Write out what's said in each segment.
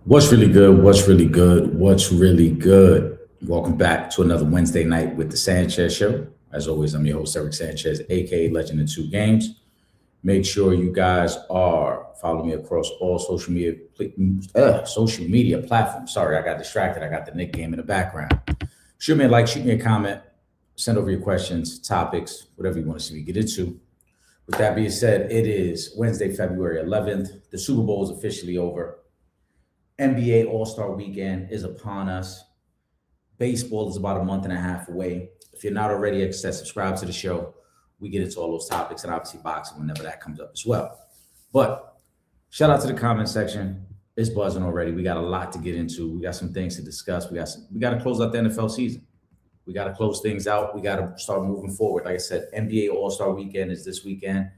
What's really good? What's really good? What's really good? Welcome back to another Wednesday night with the Sanchez Show. As always, I'm your host, Eric Sanchez, aka Legend in Two Games. Make sure you guys are following me across all social media platforms. Sorry, I got distracted. I got the Nick game in the background. Shoot me a like, shoot me a comment, send over your questions, topics, whatever you want to see me get into. With that being said, it is Wednesday, February 11th. The Super Bowl is officially over. NBA All-Star Weekend is upon us. Baseball is about a month and a half away. If you're not already, like I said, subscribe to the show. We get into all those topics and obviously boxing whenever that comes up as well. But shout out to the comment section. It's buzzing already. We got a lot to get into. We got some things to discuss. We got to close out the NFL season. We got to close things out. We got to start moving forward. Like I said, NBA All-Star Weekend is this weekend.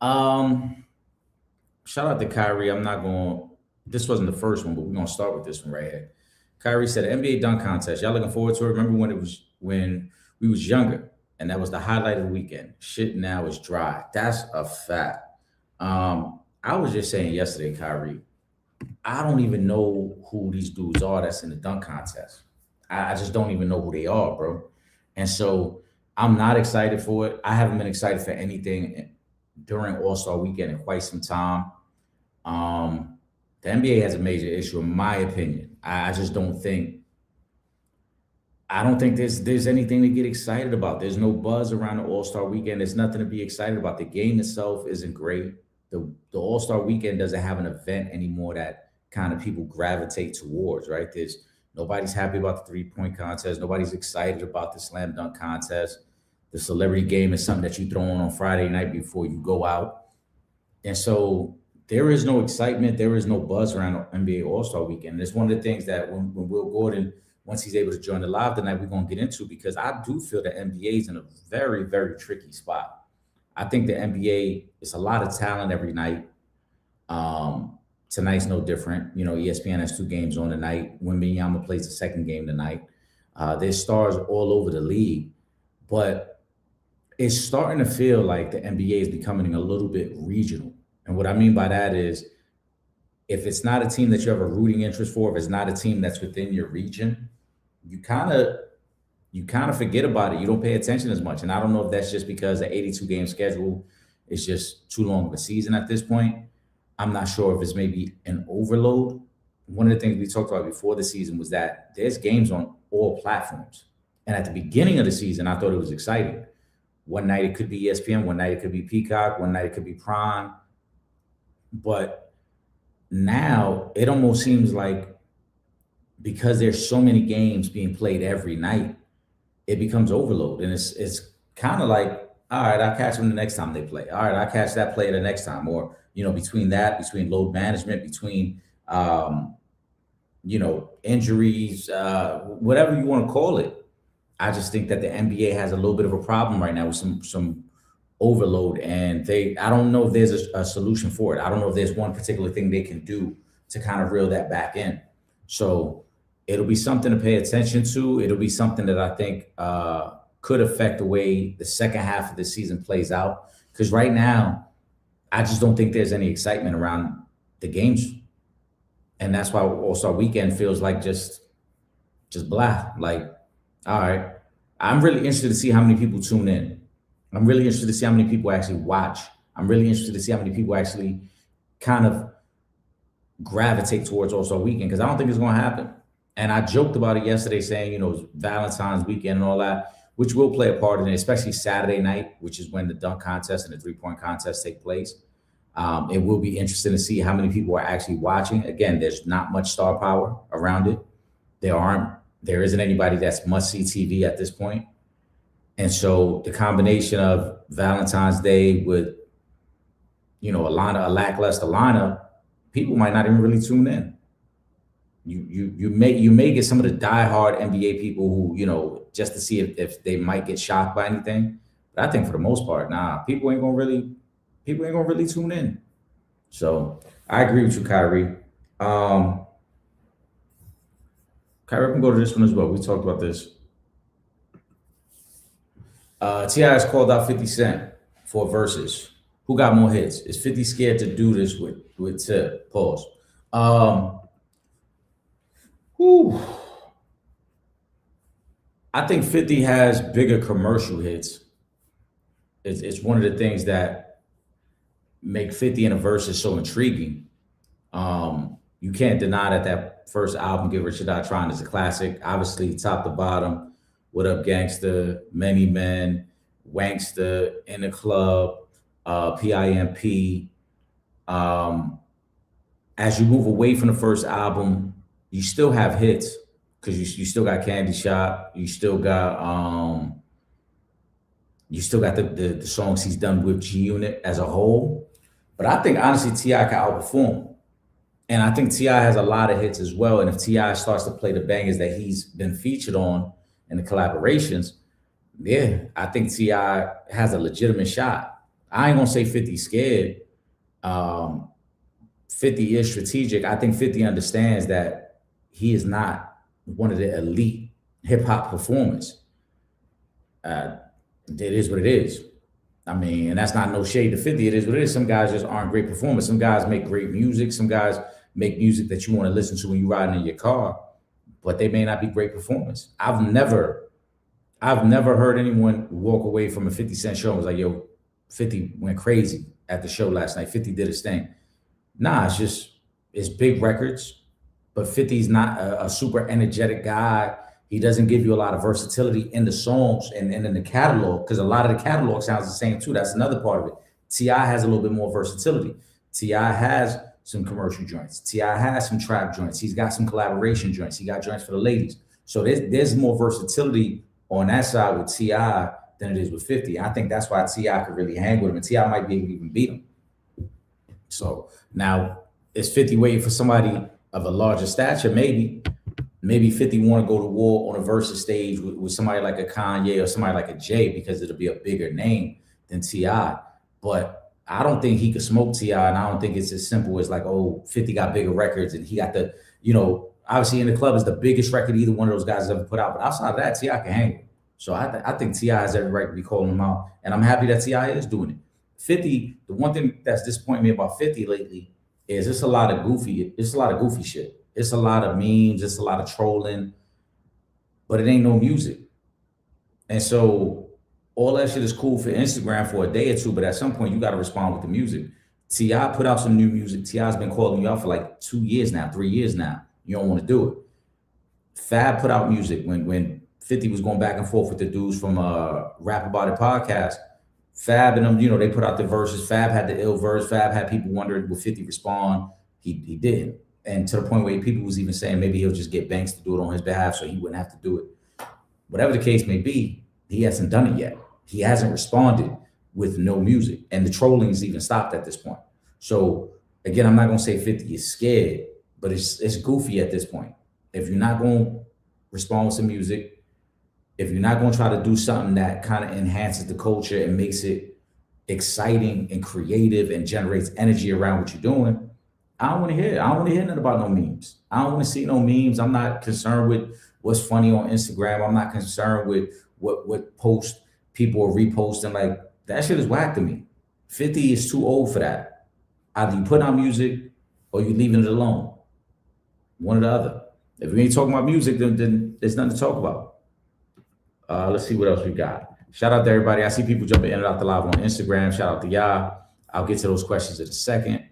Shout out to Kyrie. This wasn't the first one, but we're gonna start with this one right here. Kyrie said, NBA dunk contest. Y'all looking forward to it? Remember when we was younger, and that was the highlight of the weekend. Shit now is dry. That's a fact. I was just saying yesterday, Kyrie, I don't even know who these dudes are that's in the dunk contest. I just don't even know who they are, bro. And so I'm not excited for it. I haven't been excited for anything during All-Star Weekend in quite some time. The NBA has a major issue, in my opinion. I just don't think. I don't think there's anything to get excited about. There's no buzz around the All-Star Weekend. There's nothing to be excited about. The game itself isn't great. The All-Star Weekend doesn't have an event anymore that kind of people gravitate towards, right? Nobody's happy about the three-point contest. Nobody's excited about the slam dunk contest. The celebrity game is something that you throw on Friday night before you go out, and so there is no excitement. There is no buzz around NBA All-Star Weekend. And it's one of the things that when Will Gordon, once he's able to join the live tonight, we're going to get into, because I do feel the NBA is in a very, very tricky spot. I think the NBA is a lot of talent every night. Tonight's no different. You know, ESPN has two games on tonight. Wembanyama plays the second game tonight. There's stars all over the league, but it's starting to feel like the NBA is becoming a little bit regional. And what I mean by that is, if it's not a team that you have a rooting interest for, if it's not a team that's within your region, you kind of forget about it. You don't pay attention as much. And I don't know if that's just because the 82 game schedule is just too long of a season at this point. I'm not sure if it's maybe an overload. One of the things we talked about before the season was that there's games on all platforms. And at the beginning of the season, I thought it was exciting. One night it could be ESPN, one night it could be Peacock, one night it could be Prime. But now it almost seems like, because there's so many games being played every night, it becomes overload. And it's kind of like, all right, I'll catch them the next time they play. All right, I'll catch that player the next time. Or, between load management, between, injuries, whatever you want to call it. I just think that the NBA has a little bit of a problem right now with some overload, and I don't know if there's a solution for it. I don't know if there's one particular thing they can do to kind of reel that back in. So it'll be something to pay attention to. It'll be something that I think could affect the way the second half of the season plays out. Because right now, I just don't think there's any excitement around the games. And that's why All-Star Weekend feels like just blah. Like, all right, I'm really interested to see how many people tune in. I'm really interested to see how many people actually watch. I'm really interested to see how many people actually kind of gravitate towards All-Star Weekend, because I don't think it's going to happen. And I joked about it yesterday saying, it's Valentine's weekend and all that, which will play a part in it, especially Saturday night, which is when the dunk contest and the three-point contest take place. It will be interesting to see how many people are actually watching. Again, there's not much star power around it. There isn't anybody that's must-see TV at this point. And so the combination of Valentine's Day with, a lackluster lineup, people might not even really tune in. You may get some of the diehard NBA people who, just to see if they might get shocked by anything. But I think for the most part, people ain't gonna really tune in. So I agree with you, Kyrie. Kyrie, I can go to this one as well. We talked about this. T.I. has called out 50 Cent for verses. Who got more hits? Is 50 scared to do this with Tip? Pause. Whew. I think 50 has bigger commercial hits. It's one of the things that make 50 in a verse so intriguing. You can't deny that that first album, Get Rich or Die Trying, is a classic. Obviously, top to bottom, What Up Gangsta, Many Men, Wanksta, In the Club, PIMP. Um, as you move away from the first album, you still have hits because you still got Candy Shop, you still got the songs he's done with G Unit as a whole. But I think honestly Ti can outperform. And I think Ti has a lot of hits as well. And if Ti starts to play the bangers that he's been featured on in the collaborations, yeah, I think Ti has a legitimate shot. I ain't gonna say 50 scared. 50 is strategic. I think 50 understands that he is not one of the elite hip hop performers. It is what it is. I mean, and that's not no shade to 50. It is what it is. Some guys just aren't great performers. Some guys make great music. Some guys make music that you want to listen to when you're riding in your car, but they may not be great performers. I've never heard anyone walk away from a 50 Cent show and was like, yo, 50 went crazy at the show last night. 50 did his thing. Nah, it's big records, but 50's not a super energetic guy. He doesn't give you a lot of versatility in the songs and in the catalog, because a lot of the catalog sounds the same too. That's another part of it. T.I. has a little bit more versatility. T.I. has some commercial joints. T.I. has some trap joints. He's got some collaboration joints. He got joints for the ladies. So there's more versatility on that side with T.I. than it is with 50. I think that's why T.I. could really hang with him, and T.I. might be able to even beat him. So now is 50 waiting for somebody of a larger stature? Maybe 50 want to go to war on a versus stage with somebody like a Kanye or somebody like a Jay, because it'll be a bigger name than T.I. But I don't think he could smoke T.I., and I don't think it's as simple as like, oh, 50 got bigger records and he got the, obviously In the Club is the biggest record either one of those guys has ever put out. But outside of that, T.I. can hang with him. So I think T.I. has every right to be calling him out. And I'm happy that T.I. is doing it. 50, the one thing that's disappointing me about 50 lately is it's a lot of goofy shit. It's a lot of memes, it's a lot of trolling, but it ain't no music. And so all that shit is cool for Instagram for a day or two, but at some point you got to respond with the music. T.I. put out some new music. T.I.'s been calling you out for like 2 years now, 3 years now. You don't want to do it. Fab put out music when 50 was going back and forth with the dudes from Rap About It podcast. Fab and them, they put out the verses. Fab had the ill verse. Fab had people wondering, will 50 respond? He didn't. And to the point where people was even saying maybe he'll just get Banks to do it on his behalf so he wouldn't have to do it. Whatever the case may be, he hasn't done it yet. He hasn't responded with no music. And the trolling's even stopped at this point. So again, I'm not going to say 50 is scared, but it's goofy at this point. If you're not going to respond with some music, if you're not going to try to do something that kind of enhances the culture and makes it exciting and creative and generates energy around what you're doing, I don't want to hear nothing about no memes. I don't want to see no memes. I'm not concerned with what's funny on Instagram. I'm not concerned with what post people are reposting. Like, that shit is whack to me. 50 is too old for that. Either you put out music or you leaving it alone. One or the other. If we ain't talking about music, then there's nothing to talk about. Let's see what else we got. Shout out to everybody. I see people jumping in and out the live on Instagram. Shout out to y'all. I'll get to those questions in a second.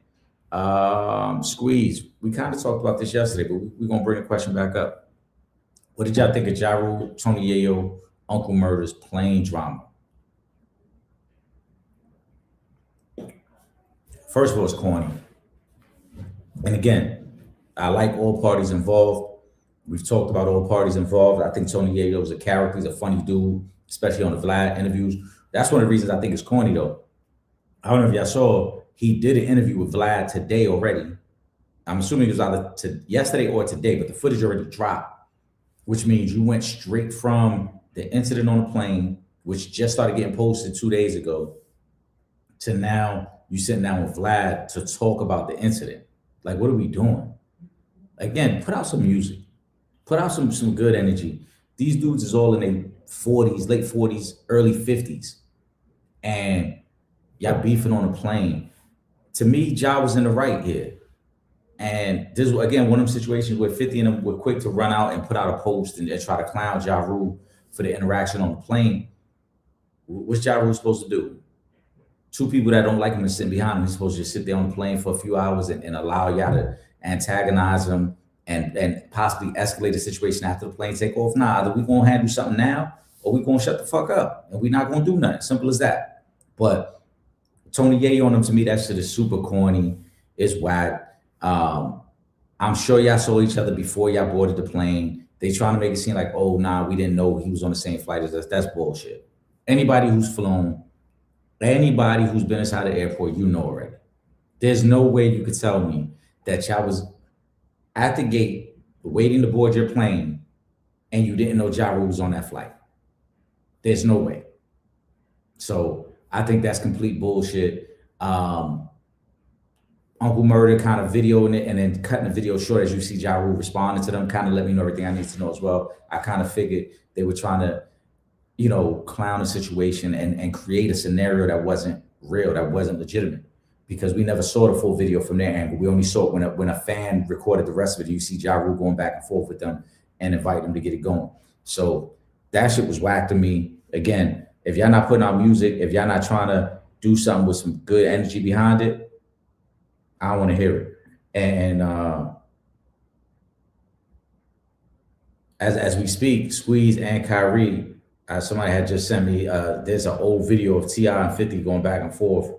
Squeeze. We kind of talked about this yesterday, but we're going to bring the question back up. What did y'all think of Ja Rule, Tony Yayo, Uncle Murder's playing drama? First of all, it's corny. And again, I like all parties involved. We've talked about all parties involved. I think Tony Yayo is a character. He's a funny dude, especially on the Vlad interviews. That's one of the reasons I think it's corny, though. I don't know if y'all saw, he did an interview with Vlad today already. I'm assuming it was either yesterday or today, but the footage already dropped, which means you went straight from the incident on the plane, which just started getting posted 2 days ago, to now you sitting down with Vlad to talk about the incident. Like, what are we doing? Again, put out some music. Put out some good energy. These dudes is all in their 40s, late 40s, early 50s. And y'all beefing on a plane. To me, Ja was in the right here. And this was again one of them situations where 50 and them were quick to run out and put out a post and try to clown Ja Rule for the interaction on the plane. What's Ja Rule supposed to do? Two people that don't like him and sitting behind him, he's supposed to just sit there on the plane for a few hours and allow y'all to antagonize him and possibly escalate the situation after the plane take off. Nah, either we gonna handle something now or we gonna shut the fuck up and we not gonna do nothing. Simple as that. But Tony Ye on him, to me, that shit is super corny. It's whack. I'm sure y'all saw each other before y'all boarded the plane. They trying to make it seem like, oh, nah, we didn't know he was on the same flight as us. That's bullshit. Anybody who's flown, anybody who's been inside the airport, you know already. There's no way you could tell me that y'all was at the gate waiting to board your plane and you didn't know Ja Rule was on that flight. There's no way. So I think that's complete bullshit. Uncle Murder kind of videoing it and then cutting the video short as you see Ja Rule responding to them, kind of let me know everything I need to know as well. I kind of figured they were trying to, clown a situation and create a scenario that wasn't real, that wasn't legitimate, because we never saw the full video from their angle. We only saw it when a fan recorded the rest of it. You see Ja Rule going back and forth with them and invite them to get it going. So that shit was whack to me. Again, if y'all not putting out music, if y'all not trying to do something with some good energy behind it, I don't want to hear it. And as we speak, Squeeze and Kyrie, somebody had just sent me, there's an old video of T.I. and 50 going back and forth.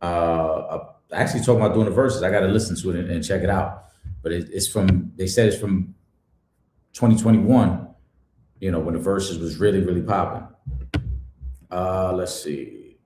Actually talking about doing the verses. I got to listen to it and check it out. But it's from, they said it's from 2021, when the verses was really, really popping. Let's see.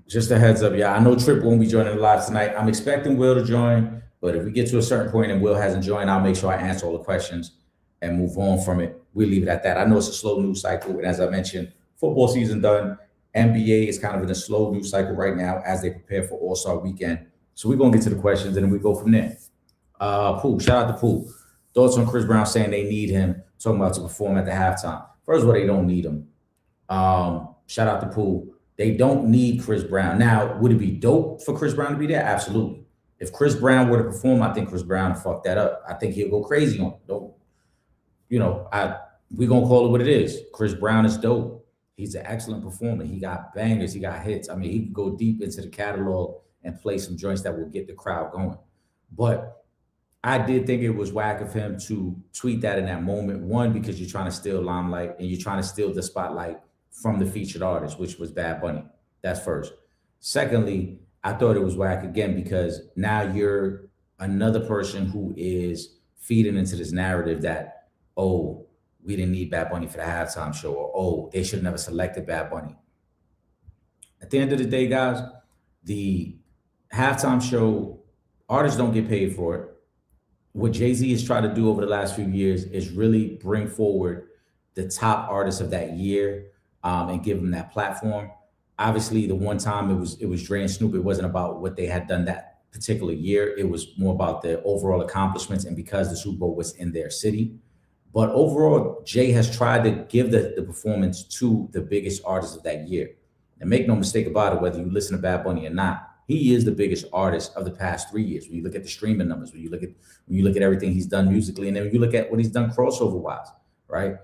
Just a heads up, yeah. I know Trip won't be joining the live tonight. I'm expecting Will to join, but if we get to a certain point and Will hasn't joined, I'll make sure I answer all the questions and move on from it. We'll leave it at that. I know it's a slow news cycle, and as I mentioned, football season done. NBA is kind of in a slow news cycle right now as they prepare for All-Star Weekend. So we're gonna get to the questions and then we go from there. Pooh, shout out to Pooh. Thoughts on Chris Brown saying they need him, talking about to perform at the halftime. First of all, they don't need him. Shout out to Pooh. They don't need Chris Brown. Now, would it be dope for Chris Brown to be there? Absolutely. If Chris Brown were to perform, I think Chris Brown fucked that up. I think he'll go crazy on it. Don't, we're going to call it what it is. Chris Brown is dope. He's an excellent performer. He got bangers. He got hits. I mean, he could go deep into the catalog and play some joints that will get the crowd going. But I did think it was whack of him to tweet that in that moment. One, because you're trying to steal limelight and you're trying to steal the spotlight from the featured artist, which was Bad Bunny. That's first. Secondly, I thought it was whack again because now you're another person who is feeding into this narrative that, oh, we didn't need Bad Bunny for the halftime show, or oh, they should have never selected Bad Bunny. At the end of the day, guys, the halftime show, artists don't get paid for it. What Jay-Z has tried to do over the last few years is really bring forward the top artists of that year, and give them that platform. Obviously, the one time it was Dre and Snoop, it wasn't about what they had done that particular year. It was more about the overall accomplishments and because the Super Bowl was in their city. But overall, Jay has tried to give the performance to the biggest artists of that year. And make no mistake about it, whether you listen to Bad Bunny or not, he is the biggest artist of the past 3 years. When you look at the streaming numbers, when you look at everything he's done musically, and then when you look at what he's done crossover wise, right?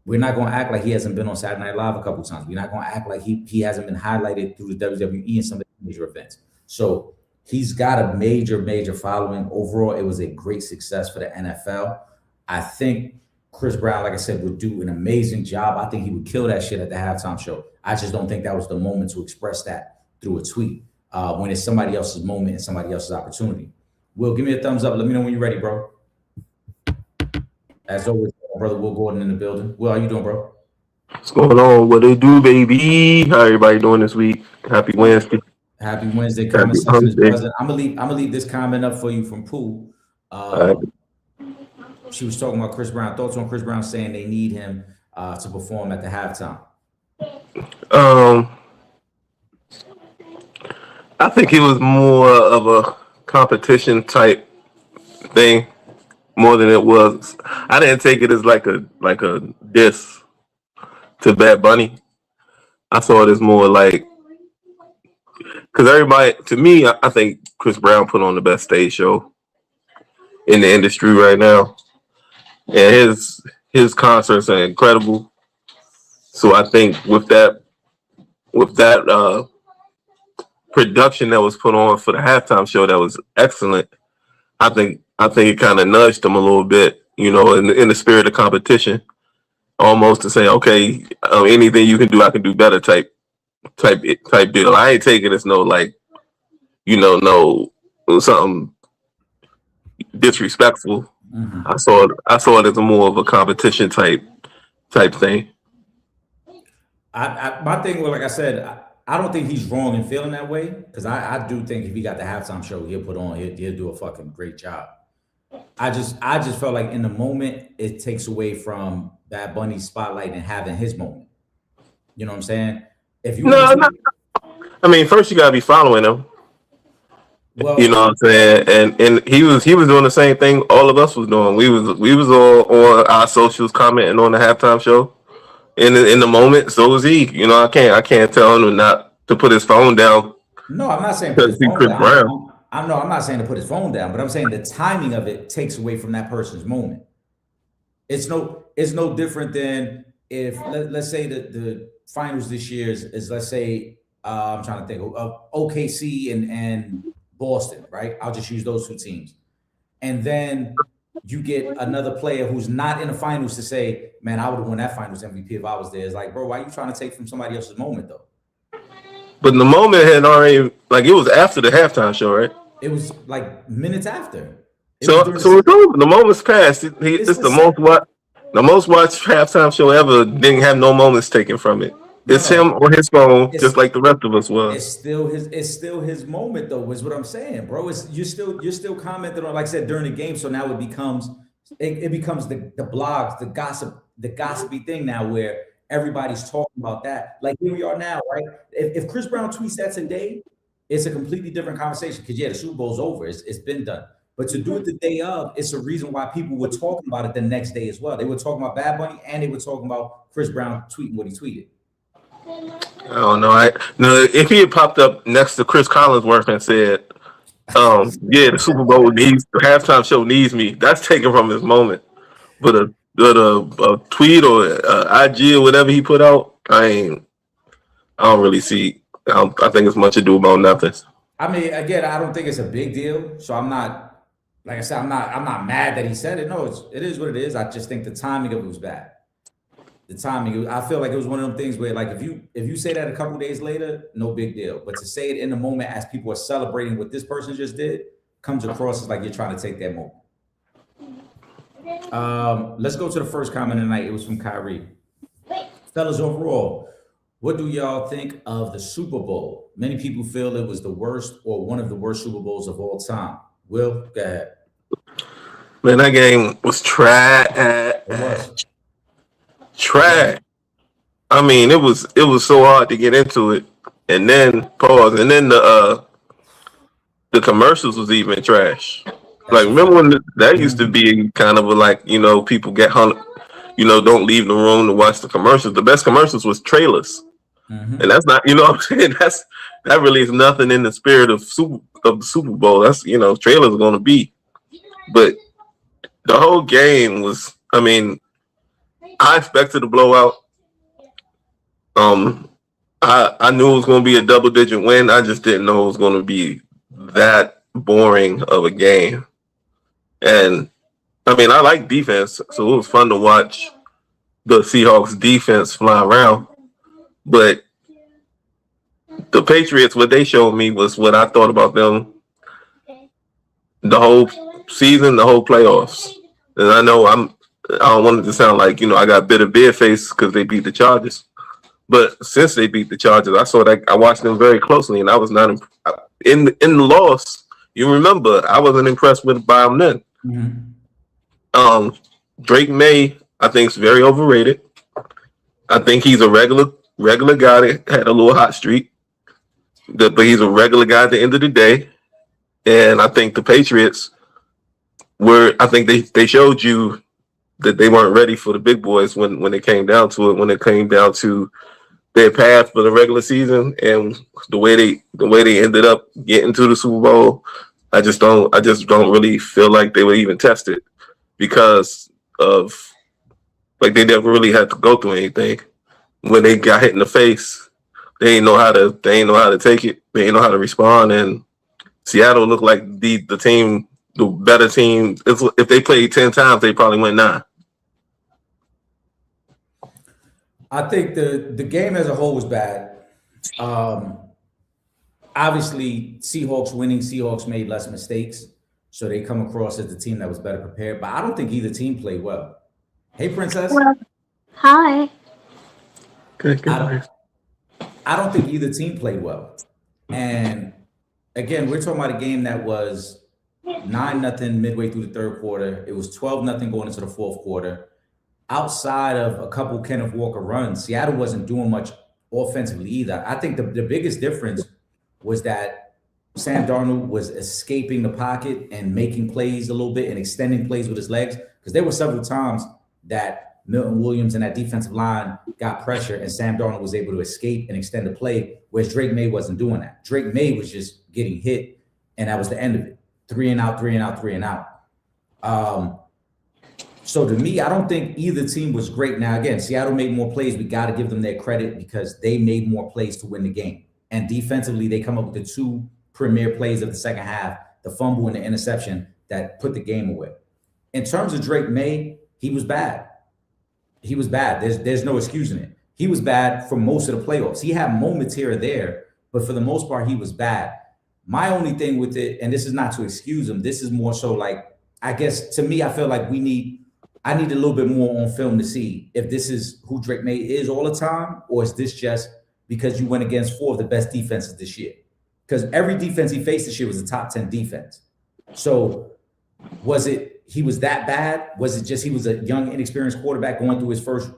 We're not going to act like he hasn't been on Saturday Night Live a couple of times. We're not going to act like he hasn't been highlighted through the WWE and some of the major events. So he's got a major following. Overall, it was a great success for the NFL. I think Chris Brown, like I said, would do an amazing job. I think he would kill that shit at the halftime show. I just don't think that was the moment to express that through a tweet when it's somebody else's moment and somebody else's opportunity. Will, give me a thumbs up. Let me know when you're ready, bro. As always, brother Will Gordon in the building. Will, how you doing, bro? What's going on? What they do, baby? How everybody doing this week? Happy Wednesday. Happy Wednesday. Comment section is present. I'm gonna leave this comment up for you from Pooh. She was talking about Chris Brown. Thoughts on Chris Brown saying they need him to perform at the halftime? I think it was more of a competition type thing more than it was. I didn't take it as like a diss to Bad Bunny. I saw it as more like, because everybody, to me, I think Chris Brown put on the best stage show in the industry right now, and his concerts are incredible. So I think with that production that was put on for the halftime show that was excellent. I think it kind of nudged him a little bit, in the spirit of competition, almost to say, okay, anything you can do, I can do better type deal. I ain't taking this no like, no something disrespectful. Mm-hmm. I saw it as a more of a competition type thing. My thing, well, like I said, I don't think he's wrong in feeling that way because I do think if he got the halftime show he'll do a fucking great job. I just felt like in the moment it takes away from Bad Bunny's spotlight and having his moment. You know what I'm saying? If you No, I mean, first you gotta be following him. well, You know what I'm saying? And he was doing the same thing all of us was doing. We was all on our socials commenting on the halftime show. In the moment, so was he. I can't tell him not to put his phone down no, I'm not saying put because his he phone Chris down. Brown. I'm not saying to put his phone down, but I'm saying the timing of it takes away from that person's moment. It's no different than if let's say the finals this year is let's say I'm trying to think of OKC and Boston, right? I'll just use those two teams. And then you get another player who's not in the finals to say, man, I would have won that finals MVP if I was there. It's like, bro, why are you trying to take from somebody else's moment though? But the moment had already it was after the halftime show, right? It was like minutes after. So it's over. The moment's passed. It's the most watched halftime show ever. Didn't have no moments taken from it. It's him on his phone, just like the rest of us was. It's still his moment though, is what I'm saying, bro. You're still commenting on, like I said, during the game. So now it becomes the blogs, the gossipy thing now where everybody's talking about that. Like here we are now, right? If Chris Brown tweets that today, it's a completely different conversation because the Super Bowl's over. It's been done. But to do it the day of, it's a reason why people were talking about it the next day as well. They were talking about Bad Bunny and they were talking about Chris Brown tweeting what he tweeted. I don't know. If he had popped up next to Chris Collinsworth and said, the Super Bowl the halftime show needs me, that's taken from his moment. But a tweet or IG or whatever he put out, I don't really see. I think it's much ado about nothing. I mean, again, I don't think it's a big deal. So I'm not, like I said, I'm not mad that he said it. No, it is what it is. I just think the timing of it was bad. The timing, I feel like it was one of them things where, like, if you say that a couple of days later, no big deal. But to say it in the moment as people are celebrating what this person just did comes across as like you're trying to take that moment. Let's go to the first comment tonight. It was from Kyrie. Fellas, overall, what do y'all think of the Super Bowl? Many people feel it was the worst or one of the worst Super Bowls of all time. Will, go ahead. Man, that game was trash. Trash. I mean, it was so hard to get into it, and then pause, and then the commercials was even trash. Like, remember when that used to be kind of like, people get hung, don't leave the room to watch the commercials. The best commercials was trailers, and that's not, what I'm saying, that really is nothing in the spirit of the Super Bowl. That's trailers are going to be, but the whole game was, I mean, I expected a blowout. I knew it was going to be a double-digit win. I just didn't know it was going to be that boring of a game. And I mean, I like defense, so it was fun to watch the Seahawks defense fly around. But the Patriots, what they showed me was what I thought about them the whole season, the whole playoffs. And I know I don't want it to sound like, I got bitter beer face because they beat the Chargers. But since they beat the Chargers, I watched them very closely, and I was not in the loss. You remember, I wasn't impressed with by them then. Mm-hmm. Drake May, I think, is very overrated. I think he's a regular guy that had a little hot streak, but he's a regular guy at the end of the day. And I think the Patriots I think they showed you that they weren't ready for the big boys when it came down to it, when it came down to their path for the regular season and the way they ended up getting to the Super Bowl. I just don't really feel like they would even test it because of like they never really had to go through anything. When they got hit in the face, they ain't know how to take it. They ain't know how to respond. And Seattle looked like the better team. If they played 10 times, they probably went 9. I think the game as a whole was bad. Obviously, Seahawks made less mistakes, so they come across as the team that was better prepared. But I don't think either team played well. Hey, Princess. Well, hi. Good. I don't think either team played well. And again, we're talking about a game that was 9-0 midway through the third quarter. It was 12-0 going into the fourth quarter. Outside of a couple Kenneth Walker runs, Seattle wasn't doing much offensively either. I think the biggest difference was that Sam Darnold was escaping the pocket and making plays a little bit and extending plays with his legs, because there were several times that Milton Williams and that defensive line got pressure and Sam Darnold was able to escape and extend the play, whereas Drake May wasn't doing that. Drake May was just getting hit, and that was the end of it. 3 and out, 3 and out, 3 and out. So to me, I don't think either team was great. Now, again, Seattle made more plays. We got to give them their credit because they made more plays to win the game. And defensively, they come up with the 2 premier plays of the second half, the fumble and the interception that put the game away. In terms of Drake May, he was bad. He was bad. There's no excusing it. He was bad for most of the playoffs. He had moments here or there, but for the most part, he was bad. My only thing with it, and this is not to excuse him, this is more so like, I guess to me, I feel like I need a little bit more on film to see if this is who Drake May is all the time, or is this just because you went against 4 of the best defenses this year? Because every defense he faced this year was a top 10 defense. So was it he was that bad? Was it just he was a young, inexperienced quarterback going through his first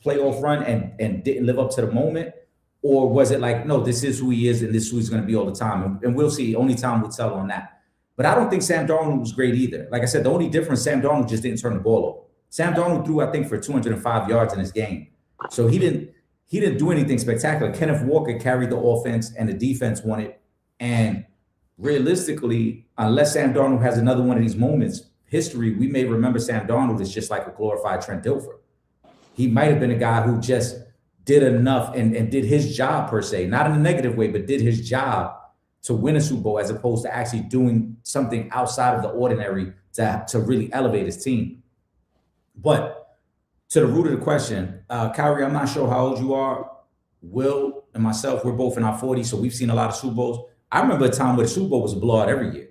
playoff run and didn't live up to the moment? Or was it like, no, this is who he is and this is who he's going to be all the time? And we'll see. Only time will tell on that. But I don't think Sam Darnold was great either. Like I said, the only difference, Sam Darnold just didn't turn the ball over. Sam Darnold threw, I think, for 205 yards in his game. So he didn't do anything spectacular. Kenneth Walker carried the offense and the defense won it. And realistically, unless Sam Darnold has another one of these moments, history, we may remember Sam Darnold as just like a glorified Trent Dilfer. He might have been a guy who just did enough and did his job per se, not in a negative way, but did his job to win a Super Bowl as opposed to actually doing something outside of the ordinary to really elevate his team. But to the root of the question, Kyrie, I'm not sure how old you are. Will and myself, we're both in our 40s, so we've seen a lot of Super Bowls. I remember a time where the Super Bowl was a blowout every year.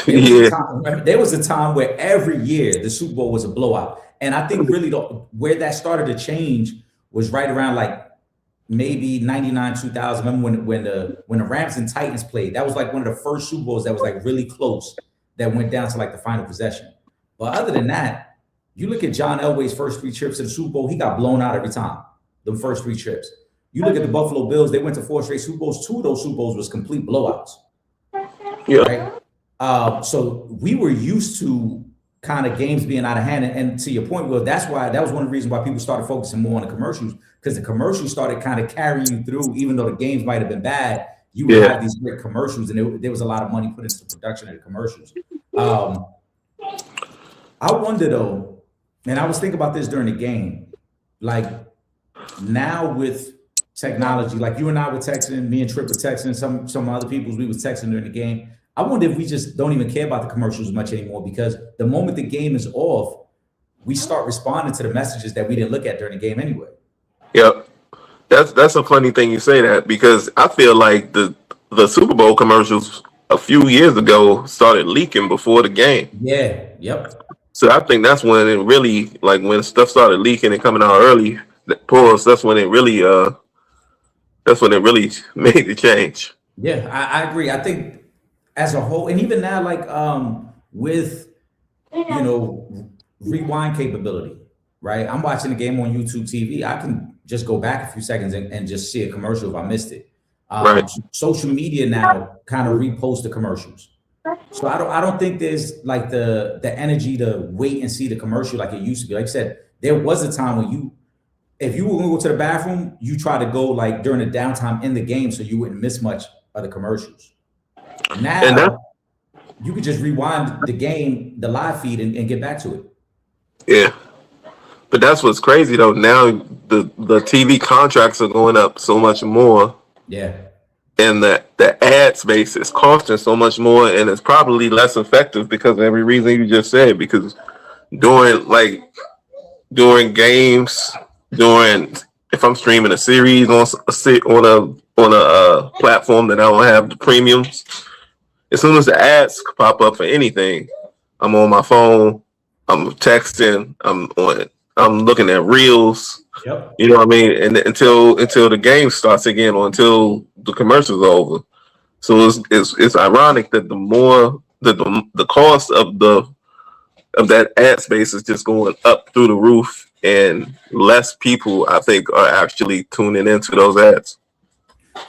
There was a time where every year the Super Bowl was a blowout. And I think really where that started to change was right around like maybe 99, 2000. Remember when the Rams and Titans played? That was like one of the first Super Bowls that was like really close that went down to like the final possession. But other than that, you look at John Elway's first 3 trips to the Super Bowl, he got blown out every time, the first 3 trips. You look at the Buffalo Bills, they went to 4 straight Super Bowls. 2 of those Super Bowls was complete blowouts. Yeah. Right? So we were used to kind of games being out of hand. And to your point, Will, that was one of the reasons why people started focusing more on the commercials, because the commercials started kind of carrying you through, even though the games might have been bad. You would have these great commercials, and there was a lot of money put into the production of the commercials. I wonder though, and I was thinking about this during the game, like now with technology, like you and I were texting, me and Trip were texting, some other people we were texting during the game. I wonder if we just don't even care about the commercials much anymore, because the moment the game is off, we start responding to the messages that we didn't look at during the game anyway. Yep. That's a funny thing you say that, because I feel like the Super Bowl commercials a few years ago started leaking before the game. Yeah. Yep. So I think that's when it really, like when stuff started leaking and coming out early, that's when it really made the change. Yeah, I agree. I think as a whole, and even now, like with rewind capability, right? I'm watching the game on YouTube TV. I can just go back a few seconds and just see a commercial if I missed it. Right. Social media now kind of repost the commercials. So I don't think there's like the energy to wait and see the commercial like it used to be. Like I said, there was a time when if you were going to go to the bathroom, you try to go like during the downtime in the game so you wouldn't miss much of the commercials. Now, you could just rewind the game, the live feed, and get back to it. Yeah. But that's what's crazy though. Now the TV contracts are going up so much more, Yeah. and the ad space is costing so much more, and it's probably less effective because of every reason you just said. Because during games, during if I'm streaming a series on a platform that I don't have the premiums, as soon as the ads pop up for anything, I'm on my phone, I'm texting, I'm looking at reels. Yep. You know what I mean? And until the game starts again, or until the commercials are over. So it's ironic that the cost of that ad space is just going up through the roof, and less people, I think, are actually tuning into those ads.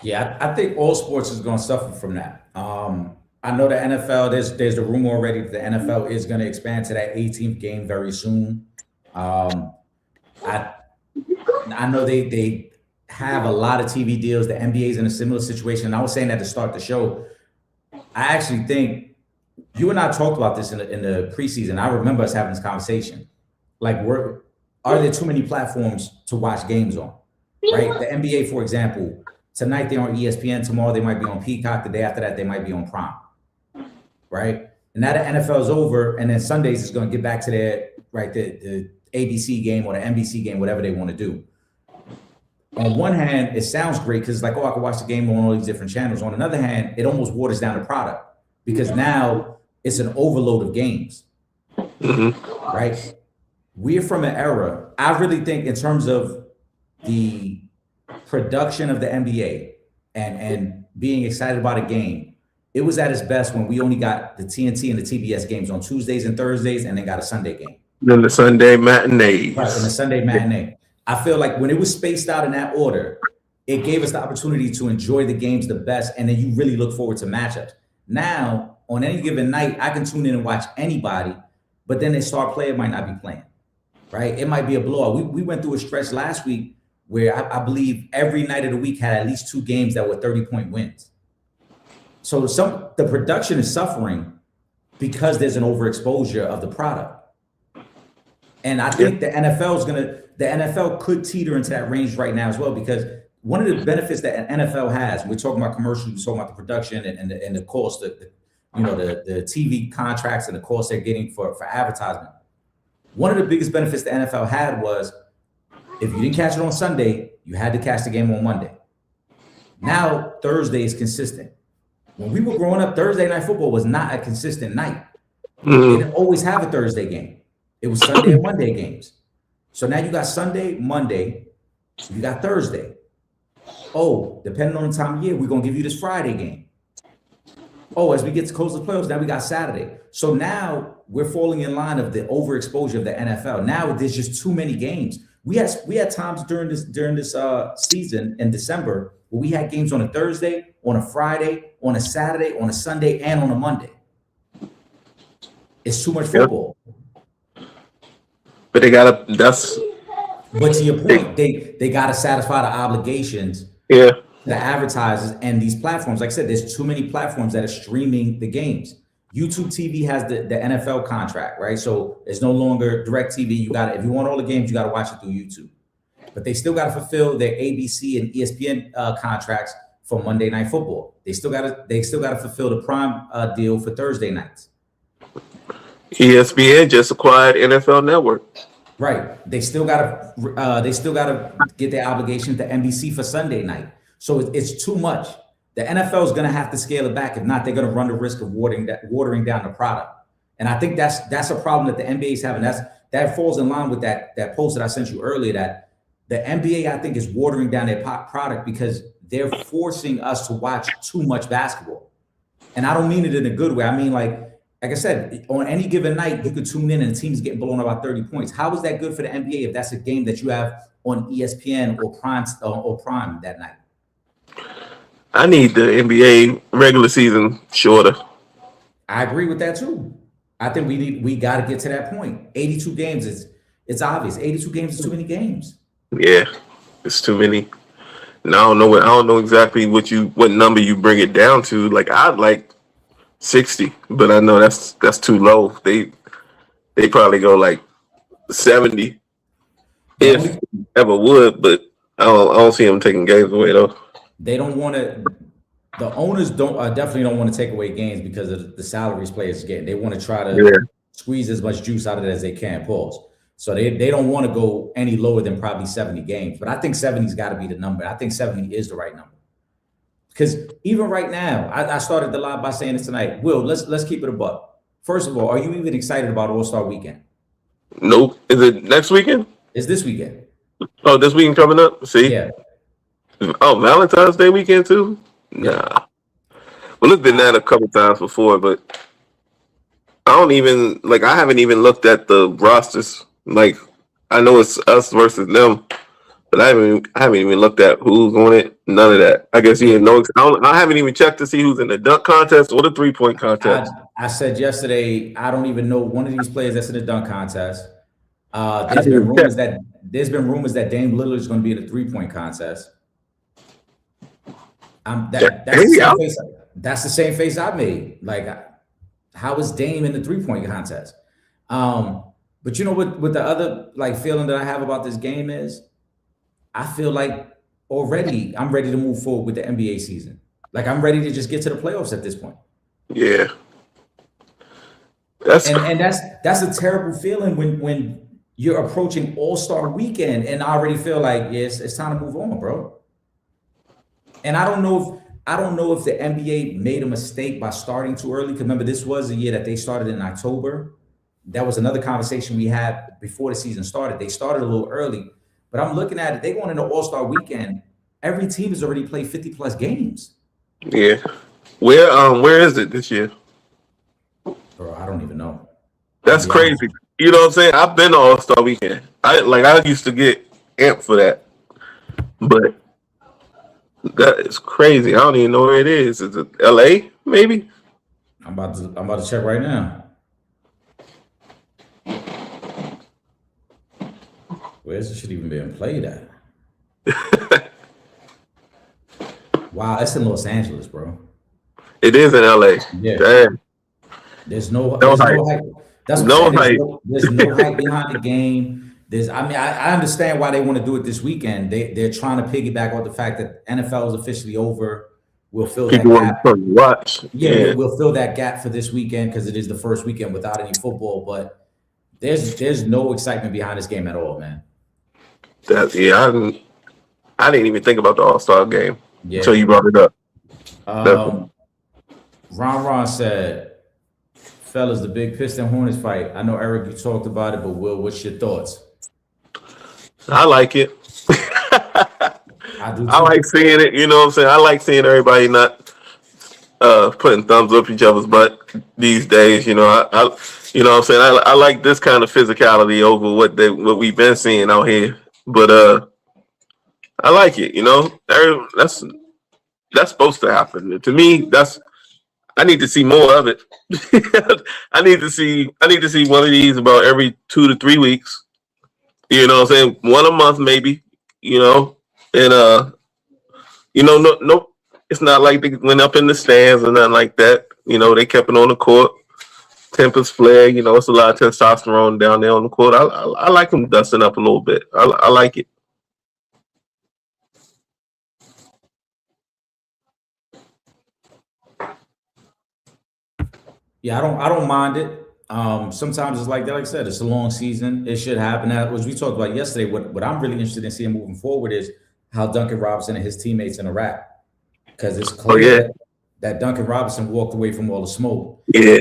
Yeah, I think all sports is going to suffer from that. I know the NFL. There's a rumor already that the NFL is going to expand to that 18th game very soon. I know they have a lot of TV deals. The NBA is in a similar situation. And I was saying that to start the show. I actually think you and I talked about this in the preseason. I remember us having this conversation. Like, are there too many platforms to watch games on? Right? The NBA, for example, tonight they're on ESPN. Tomorrow they might be on Peacock. The day after that they might be on Prime. Right? And now the NFL is over, and then Sundays is going to get back to the ABC game or the NBC game, whatever they want to do. On one hand, it sounds great because it's like, oh, I can watch the game on all these different channels. On another hand, it almost waters down the product because now it's an overload of games. Mm-hmm. Right? We're from an era, I really think, in terms of the production of the NBA and being excited about a game, it was at its best when we only got the TNT and the TBS games on Tuesdays and Thursdays, and then got a Sunday game. Then the Sunday matinees. Right, and the Sunday matinee. I feel like when it was spaced out in that order, it gave us the opportunity to enjoy the games the best, and then you really look forward to matchups. Now, on any given night, I can tune in and watch anybody, but then their star player might not be playing, right? It might be a blowout. We went through a stretch last week where I believe every night of the week had at least 2 games that were 30-point wins. So the production is suffering because there's an overexposure of the product. And I think the NFL could teeter into that range right now as well, because one of the benefits that an NFL has, we're talking about commercials, we're talking about the production and the cost, the TV contracts and the cost they're getting for advertisement. One of the biggest benefits the NFL had was if you didn't catch it on Sunday, you had to catch the game on Monday. Now Thursday is consistent. When we were growing up, Thursday night football was not a consistent night. Mm-hmm. They didn't always have a Thursday game. It was Sunday and Monday games. So now you got Sunday, Monday, you got Thursday. Oh, depending on the time of year, we're going to give you this Friday game. Oh, as we get to close the playoffs, now we got Saturday. So now we're falling in line of the overexposure of the NFL. Now there's just too many games. We had times during this season in December where we had games on a Thursday, on a Friday, on a Saturday, on a Sunday, and on a Monday. It's too much football. But But to your point, they gotta satisfy the obligations. Yeah. The advertisers and these platforms. Like I said, there's too many platforms that are streaming the games. YouTube TV has the NFL contract, right? So it's no longer direct TV. If you want all the games, you got to watch it through YouTube. But they still got to fulfill their ABC and ESPN contracts for Monday Night Football. They still got to fulfill the Prime deal for Thursday nights. ESPN just acquired NFL Network. Right. They still got to get their obligations to NBC for Sunday night. So it's too much. The NFL is going to have to scale it back. If not, they're going to run the risk of watering down the product. And I think that's a problem that the NBA is having. That falls in line with that post that I sent you earlier, that the NBA, I think, is watering down their product because they're forcing us to watch too much basketball. And I don't mean it in a good way. I mean, like I said, on any given night, you could tune in and the team's getting blown about 30 points. How is that good for the NBA if that's a game that you have on ESPN or Prime that night? I need the NBA regular season shorter. I agree with that too. I think we got to get to that point. 82 games it's obvious. 82 games is too many games. Yeah, it's too many. And I don't know exactly what number you bring it down to. Like I'd like 60, but I know that's too low. They probably go like 70 The if only ever would, but I don't see them taking games away though. they don't want to. The owners definitely don't want to take away games because of the salaries players getting. They want to try to Yeah, squeeze as much juice out of it as they can. Pause. So they don't want to go any lower than probably 70 games. But I think 70's got to be the number. I think 70 is the right number. Because even right now, I started the live by saying this tonight. Will, let's keep it a buck. First of all, are you even excited about All-Star Weekend? nope. Is it next weekend? It's this weekend. Oh, this weekend coming up. See, Yeah. oh, Valentine's Day weekend too. Yeah. Nah. Well, it's been that a couple times before, but I haven't even looked at the rosters. Like, I know it's us versus them, but I haven't even looked at who's on it. None of that. I guess you didn't know. I haven't even checked to see who's in the dunk contest or the 3-point contest. I said yesterday, I don't even know one of these players that's in the dunk contest. I There's didn't been even rumors check. that Dame Lillard is going to be in the 3-point contest. Yeah. That's the Hey, same face. That's the same face I made. Like, how is Dame in the 3-point contest? But you know what the other like feeling that I have about this game is, I feel like already I'm ready to move forward with the NBA season. Like, I'm ready to just get to the playoffs at this point. Yeah, that's And that's a terrible feeling when you're approaching All-Star weekend and I already feel like, yes, it's time to move on, bro. And I don't know if the NBA made a mistake by starting too early. Because remember, this was a year that they started in October. That was another conversation we had before the season started. They started a little early, but I'm looking at it. They going into All-Star weekend. Every team has already played 50 plus games. yeah. Where is it this year? Bro, I don't even know. That's I'll be honest. crazy. You know what I'm saying? I've been to All Star Weekend. I used to get amped for that, but that is crazy. I don't even know where it is. Is it L.A. maybe? I'm about to check right now. Where's this shit even being played at? Wow, it's in Los Angeles, bro. It is in L.A. Yeah. Damn. There's no hype. hype. That's what No I'm saying. hype. There's no hype behind the game. I understand why they want to do it this weekend. They're trying to piggyback on the fact that NFL is officially over. We'll fill that People want gap. to come watch. Yeah, Yeah. we'll fill that gap for this weekend because it is the first weekend without any football. But there's no excitement behind this game at all, man. I didn't even think about the All Star game Yeah. until you brought it up. Ron said, fellas, the big Piston Hornets fight. I know, Eric, you talked about it, but Will, what's your thoughts? I like it. I do too. I like seeing it. You know what I'm saying? I like seeing everybody not putting thumbs up each other's butt these days. You know, I you know what I'm saying? I like this kind of physicality over what we've been seeing out here. But I like it. You know, that's supposed to happen. To me, I need to see more of it. I need to see one of these about every 2 to 3 weeks. You know what I'm saying? One a month maybe, you know. And you know, no, it's not like they went up in the stands or nothing like that. You know, they kept it on the court. Tempers flare, you know, it's a lot of testosterone down there on the court. I like them dusting up a little bit. I like it. Yeah, I don't mind it. Sometimes it's like that. Like I said, it's a long season. It should happen. As we talked about yesterday, what I'm really interested in seeing moving forward is how Duncan Robinson and his teammates interact. Because it's clear that Duncan Robinson walked away from all the smoke. Yeah.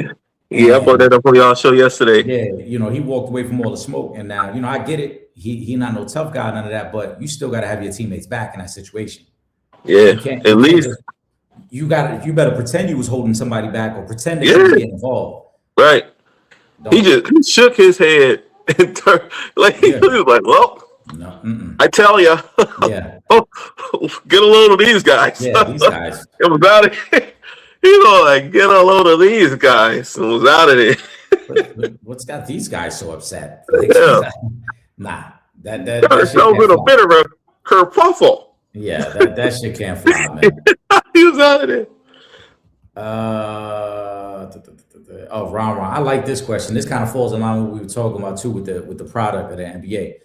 Yeah, I brought that up on y'all show yesterday. Yeah, you know, he walked away from all the smoke. And now, you know, I get it. He not no tough guy, none of that, but you still gotta have your teammates back in that situation. Yeah. At least you better pretend you was holding somebody back or pretend that you was getting involved. Right. He shook his head and turned he was like, well, no, I tell you, yeah, get a load of these guys. Yeah, these guys. It was out of here. You know, like get a load of these guys and was out of there. What's got these guys so upset? Yeah. Nah, that was shit can't a fly. bit of a kerfuffle. Yeah, that shit can't fly, man. He was out of there. Oh, Ron. I like this question. This kind of falls in line with what we were talking about too with the product of the NBA.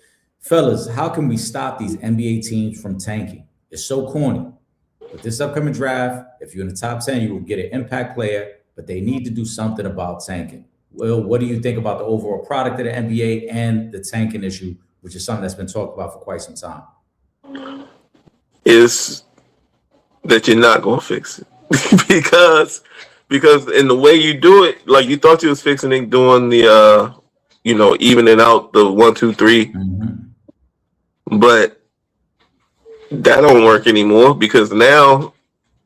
Fellas, how can we stop these NBA teams from tanking? It's so corny. With this upcoming draft, if you're in the top 10, you will get an impact player, but they need to do something about tanking. Will, what do you think about the overall product of the NBA and the tanking issue, which is something that's been talked about for quite some time? Is that you're not gonna fix it because in the way you do it, like you thought you was fixing it, doing the evening out the 1, 2, 3, but that don't work anymore because now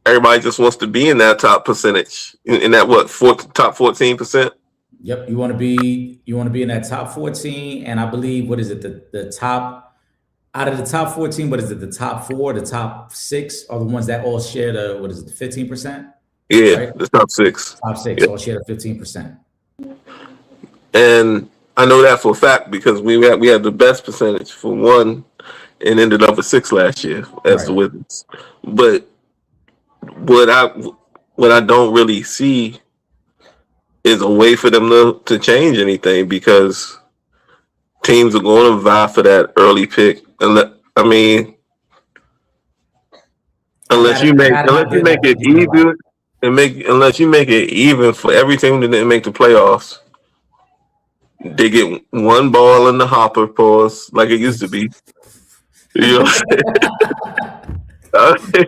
everybody just wants to be in that top percentage in that top 14%. Yep, you want to be in that top 14, and I believe what is it the top out of the top 14? What is it? The top 4, the top 6 are the ones that all share the 15%? Yeah, right? the top 6. Top 6 all share the 15%. And I know that for a fact because we had the best percentage for 1 and ended up with 6 last year as the Wizards. But what I don't really see is a way for them to change anything because teams are going to vie for that early pick. Unless you make it even unless you make it even for every team that didn't make the playoffs, they get one ball in the hopper, pause, like it used to be. You know what I'm saying?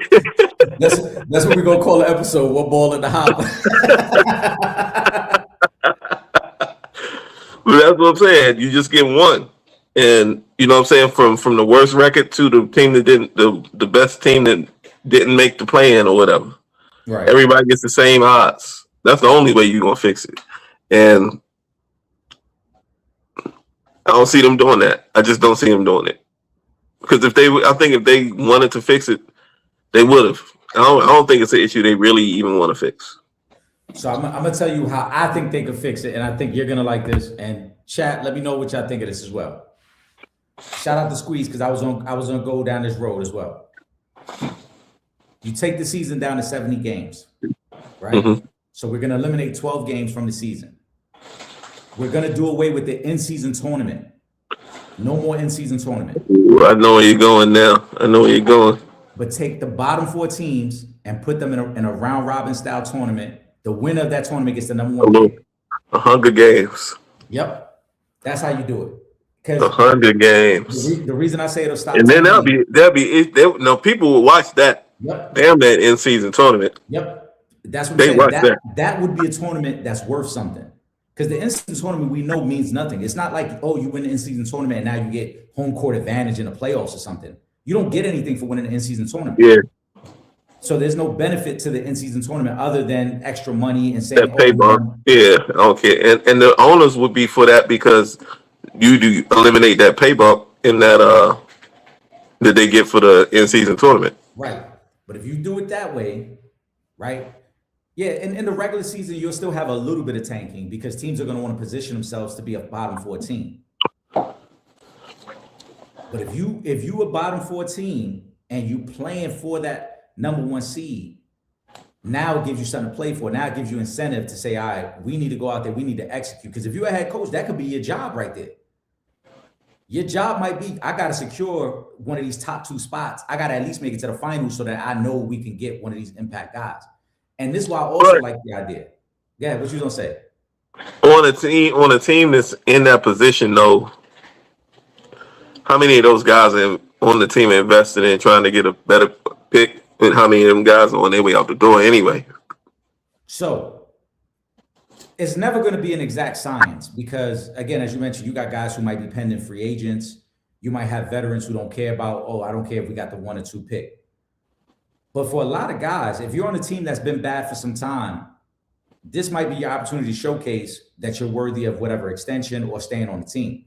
That's what we're gonna call the episode. One ball in the hopper. That's what I'm saying. You just get one. And you know what I'm saying, from the worst record to the team that didn't the best team that didn't make the play-in or whatever. Right. Everybody gets the same odds. That's the only way you're gonna fix it. And I don't see them doing that. I just don't see them doing it. Because I think if they wanted to fix it, they would have. I don't think it's an issue they really even want to fix. So I'm gonna tell you how I think they could fix it, and I think you're gonna like this. And chat, let me know what y'all think of this as well. Shout out to Squeeze because I was gonna go down this road as well. You take the season down to 70 games, right? Mm-hmm. So we're gonna eliminate 12 games from the season. We're gonna do away with the in-season tournament. No more in-season tournament. Ooh, I know where you're going now. I know where you're going. But take the bottom 4 teams and put them in a round robin style tournament. The winner of that tournament gets the number 1 game. 100 games. Yep, that's how you do it. 100 games. The reason I say it'll stop. And then people will watch that. Yep. Damn that in-season tournament. Yep, that's what they watch that. That would be a tournament that's worth something. Because the in-season tournament we know means nothing. It's not like, oh, you win the in-season tournament and now you get home court advantage in the playoffs or something. You don't get anything for winning the in-season tournament. Yeah. So there's no benefit to the in-season tournament other than extra money and saying that pay bump. Yeah, okay. And the owners would be for that because you do eliminate that pay bump in that they get for the in-season tournament. Right. But if you do it that way, right? Yeah, and in the regular season, you'll still have a little bit of tanking because teams are going to want to position themselves to be a bottom 14. But if you a bottom 14 and you playing for that number 1 seed, now it gives you something to play for. Now it gives you incentive to say, all right, we need to go out there, we need to execute. Because if you're a head coach, that could be your job right there. Your job might be, I got to secure one of these top 2 spots. I got to at least make it to the finals so that I know we can get one of these impact guys. And this is why I also like the idea. Yeah, what you gonna say? On a team that's in that position, though, how many of those guys on the team invested in trying to get a better pick, and how many of them guys are on their way out the door anyway? So it's never going to be an exact science because, again, as you mentioned, you got guys who might be pending free agents. You might have veterans who don't care about, oh, I don't care if we got the 1 or 2 pick. But for a lot of guys, if you're on a team that's been bad for some time, this might be your opportunity to showcase that you're worthy of whatever extension or staying on the team.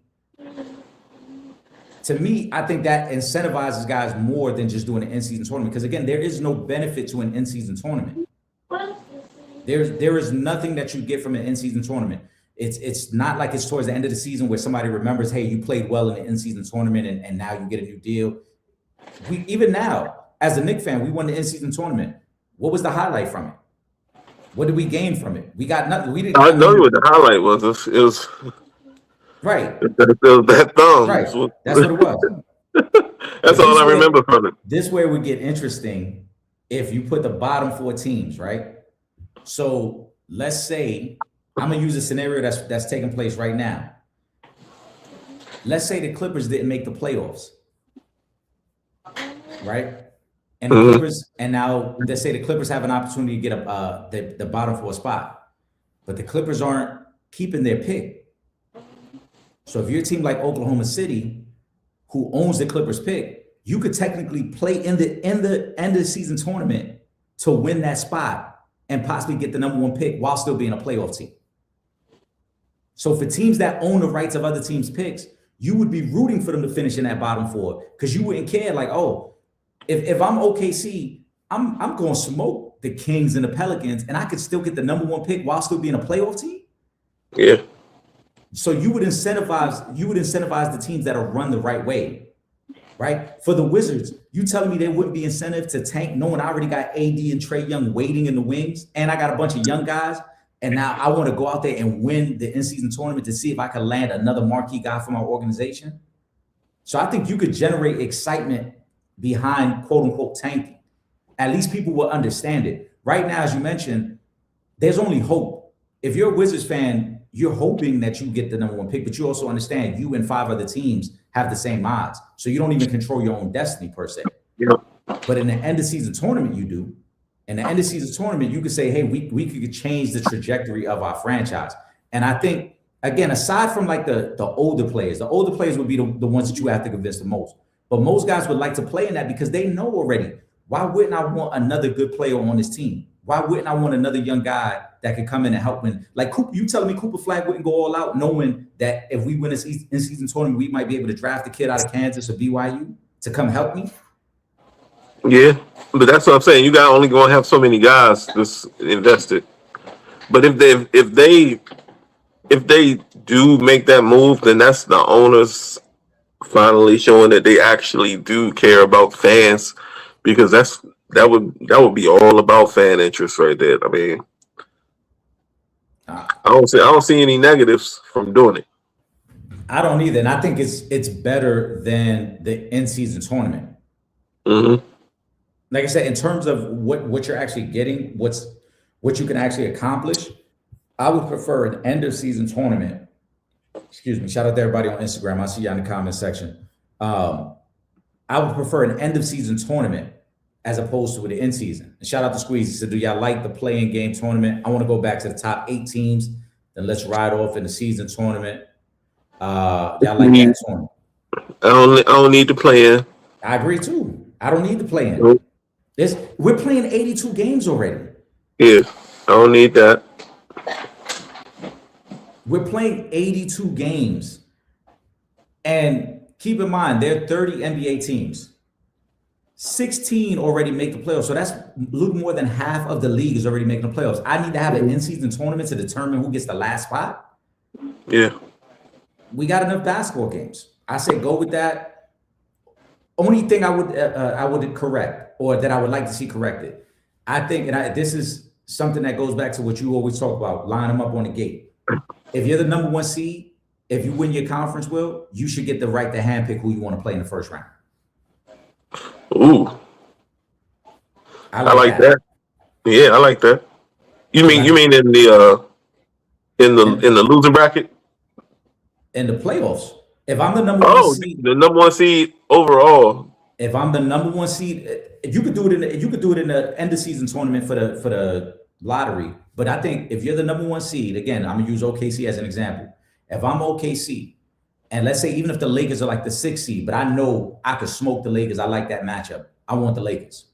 To me, I think that incentivizes guys more than just doing an in-season tournament. Because again, there is no benefit to an in-season tournament. There is nothing that you get from an in-season tournament. It's not like it's towards the end of the season where somebody remembers, hey, you played well in the in-season tournament and now you get a new deal. Even now, as a Knicks fan, we won the in-season tournament. What was the highlight from it? What did we gain from it? We got nothing. We didn't. I I know mean, what the highlight was. right, It was that thumb. right. That's what it was. That's But all I remember from it. this way would get interesting if you put the bottom 4 teams, right? So let's say I'm gonna use a scenario that's taking place right now. Let's say the Clippers didn't make the playoffs, right? And the Mhm. Clippers, and now let's say the Clippers have an opportunity to get the bottom 4 spot, but the Clippers aren't keeping their pick. So if you're a team like Oklahoma City, who owns the Clippers pick, you could technically play in the end of the season tournament to win that spot and possibly get the number 1 pick while still being a playoff team. So for teams that own the rights of other teams' picks, you would be rooting for them to finish in that bottom 4 because you wouldn't care. Like, oh, if I'm OKC, I'm going to smoke the Kings and the Pelicans, and I could still get the number 1 pick while still being a playoff team. Yeah. So you would incentivize the teams that are run the right way, right? For the Wizards, you telling me there wouldn't be incentive to tank knowing I already got AD and Trae Young waiting in the wings, and I got a bunch of young guys, and now I want to go out there and win the in-season tournament to see if I can land another marquee guy from our organization. So I think you could generate excitement behind quote unquote tanking. At least people will understand it. Right now, as you mentioned, there's only hope. If you're a Wizards fan, you're hoping that you get the number 1 pick, but you also understand you and 5 other teams have the same odds. So you don't even control your own destiny per se. Yeah. But in the end of season tournament, you do. In the end of season tournament, you could say, hey, we could change the trajectory of our franchise. And I think, again, aside from like the older players would be the ones that you have to convince the most. But most guys would like to play in that because they know already. Why wouldn't I want another good player on this team? Why wouldn't I want another young guy that could come in and help win? Like Cooper, you telling me Cooper Flag wouldn't go all out knowing that if we win this in-season tournament, we might be able to draft a kid out of Kansas or BYU to come help me? Yeah, but that's what I'm saying. You got only going to have so many guys that's invested. But if they do make that move, then that's the owners finally showing that they actually do care about fans, because that would be all about fan interest right there. I mean, I don't see any negatives from doing it. I don't either, and I think it's better than the in-season tournament. Mm-hmm. Like I said, in terms of what you're actually getting, what you can actually accomplish, I would prefer an end of season tournament. Excuse me. Shout out to everybody on Instagram. I see you in the comment section. I would prefer an end of season tournament as opposed to the in season. And shout out to Squeeze. He said, "Do y'all like the play-in game tournament? I want to go back to the top 8 teams. Then let's ride off in the season tournament. Y'all like that tournament? I don't need to play in. I agree too. I don't need to play in. Nope. We're playing 82 games already. Yeah, I don't need that. We're playing 82 games. And keep in mind, there are 30 NBA teams. 16 already make the playoffs. So that's a little more than half of the league is already making the playoffs. I need to have an in-season tournament to determine who gets the last spot. Yeah. We got enough basketball games. I say go with that. Only thing I would correct, or that I would like to see corrected, I think, and this is something that goes back to what you always talk about, line them up on the gate. If you're the number 1 seed, if you win your conference, Will, you should get the right to handpick who you want to play in the first round. Ooh. I like that. Yeah, I like that. You mean in the losing bracket? In the playoffs. If I'm the number 1 seed, the number 1 seed overall. If I'm the number 1 seed, you could do it in the end of season tournament for the lottery. But I think if you're the number 1 seed, again, I'm gonna use OKC as an example. If I'm OKC, and let's say even if the Lakers are like the 6th seed, but I know I could smoke the Lakers. I like that matchup. I want the Lakers.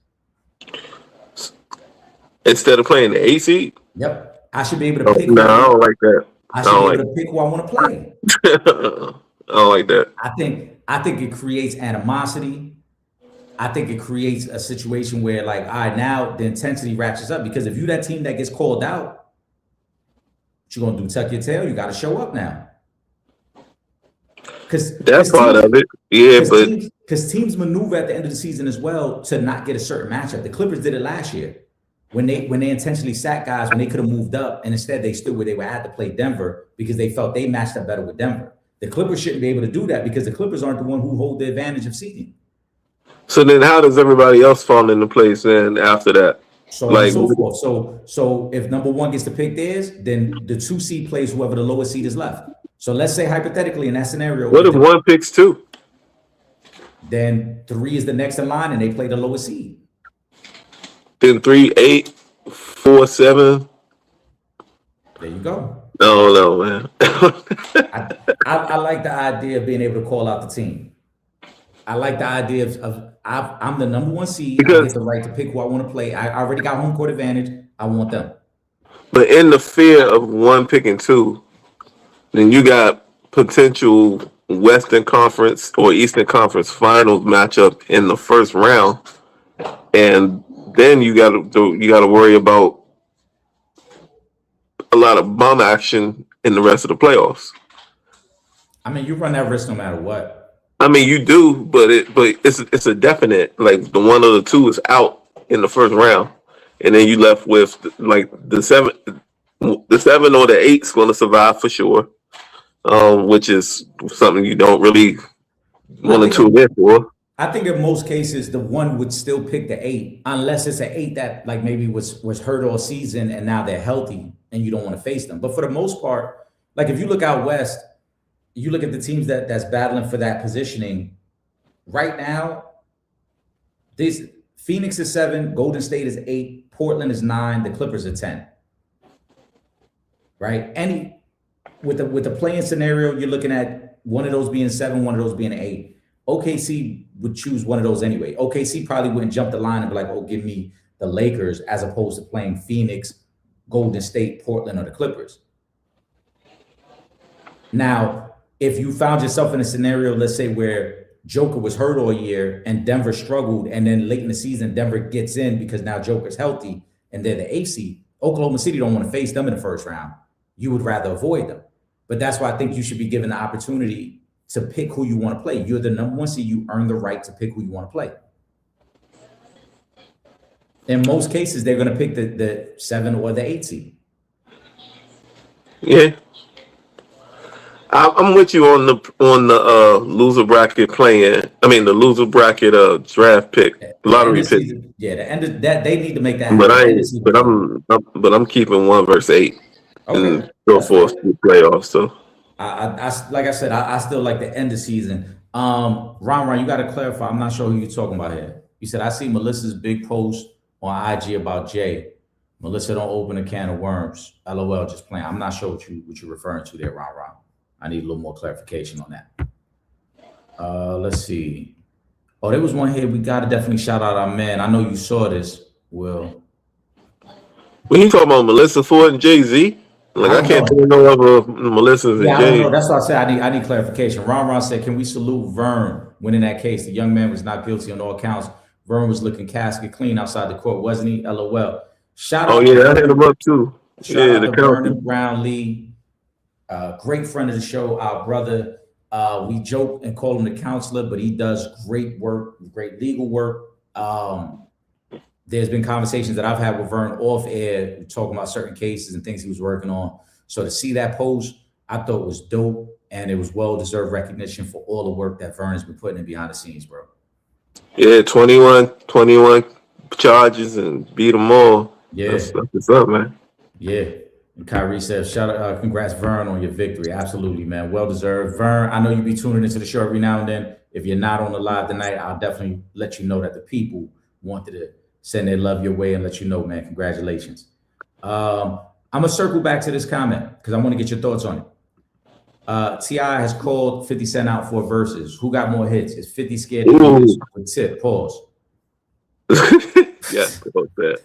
Instead of playing the 8th seed? Yep. I should be able to pick. No, I don't like that. I should be able to pick who I want to play. I don't like that. I think it creates animosity. I think it creates a situation where, like, all right, now the intensity ratchets up, because if you're that team that gets called out, what you gonna do? Tuck your tail? You got to show up now. Because that's part of it. Yeah, because teams maneuver at the end of the season as well to not get a certain matchup. The Clippers did it last year. when they intentionally sat guys when they could have moved up, and instead they stood where they were at to play Denver because they felt they matched up better with Denver. The Clippers shouldn't be able to do that because the Clippers aren't the one who hold the advantage of seeding. So then, how does everybody else fall into place then after that? So on and so forth. So if number one gets to pick theirs, then the 2 seed plays whoever the lowest seed is left. So let's say hypothetically in that scenario, what if one picks 2? Then 3 is the next in line, and they play the lowest seed. Then 3, 8, 4, 7. There you go. No, man. I like the idea of being able to call out the team. I like the idea of I'm the number 1 seed. I get the right to pick who I want to play. I already got home court advantage. I want them. But in the fear of 1 picking 2, then you got potential Western Conference or Eastern Conference Finals matchup in the first round, and then you got to worry about a lot of bum action in the rest of the playoffs. I mean, you run that risk no matter what. I mean, you do, but it's a definite, like the one of the 2 is out in the first round, and then you left with like the 7 or the 8's going to survive for sure, which is something you don't really want to tune in for. I think in most cases the 1 would still pick the 8 unless it's an 8 that like maybe was hurt all season and now they're healthy and you don't want to face them. But for the most part, like if you look out west, you look at the teams that's battling for that positioning right now. These Phoenix is 7, Golden State is 8, Portland is 9, the Clippers are 10. Right? With the playing scenario, you're looking at one of those being 7, one of those being 8. OKC would choose one of those anyway. OKC probably wouldn't jump the line and be like, oh, give me the Lakers as opposed to playing Phoenix, Golden State, Portland, or the Clippers. Now, if you found yourself in a scenario, let's say where Joker was hurt all year and Denver struggled, and then late in the season, Denver gets in because now Joker's healthy and they're the 8 seed, Oklahoma City don't want to face them in the first round. You would rather avoid them. But that's why I think you should be given the opportunity to pick who you want to play. You're the number 1 seed. You earn the right to pick who you want to play. In most cases, they're going to pick the 7 or the 8 seed. Yeah, I'm with you on the loser bracket playing. I mean the loser bracket draft pick, lottery pick. Season, yeah, the end of that they need to make that happen. But I'm keeping 1 versus 8 and go for playoffs. So. I like I said, I still like the end of season. Ron, you got to clarify. I'm not sure who you're talking about here. You said I see Melissa's big post on IG about Jay. Melissa don't open a can of worms. LOL, just playing. I'm not sure what you're referring to there, Ron. I need a little more clarification on that. Let's see. Oh, there was one here. We got to definitely shout out our man. I know you saw this, Will. When you talking about Melissa Ford and Jay-Z? Like I can't think of no other Melissas and Jay. That's why I said I need clarification. Ron said, can we salute Vern when in that case the young man was not guilty on all counts? Vern was looking casket clean outside the court, wasn't he? LOL. Shout out. Oh yeah, I hit him up too. Shout out to Vernon Brown Lee, great friend of the show, our brother. We joke and call him the counselor, but he does great work, great legal work. There's been conversations that I've had with Vern off air talking about certain cases and things he was working on. So to see that post, I thought was dope, and it was well-deserved recognition for all the work that Vern has been putting in behind the scenes, bro. Yeah, 21 charges and beat them all. Yeah. That's what's up, man. Yeah. And Kyrie says, congrats, Vern, on your victory. Absolutely, man. Well-deserved. Vern, I know you be tuning into the show every now and then. If you're not on the live tonight, I'll definitely let you know that the people wanted to send their love your way and let you know, man. Congratulations. I'm going to circle back to this comment because I want to get your thoughts on it. T.I. has called 50 Cent out for verses. Who got more hits? Is 50 scared to do this with Tip? Pause. Yeah, pause that.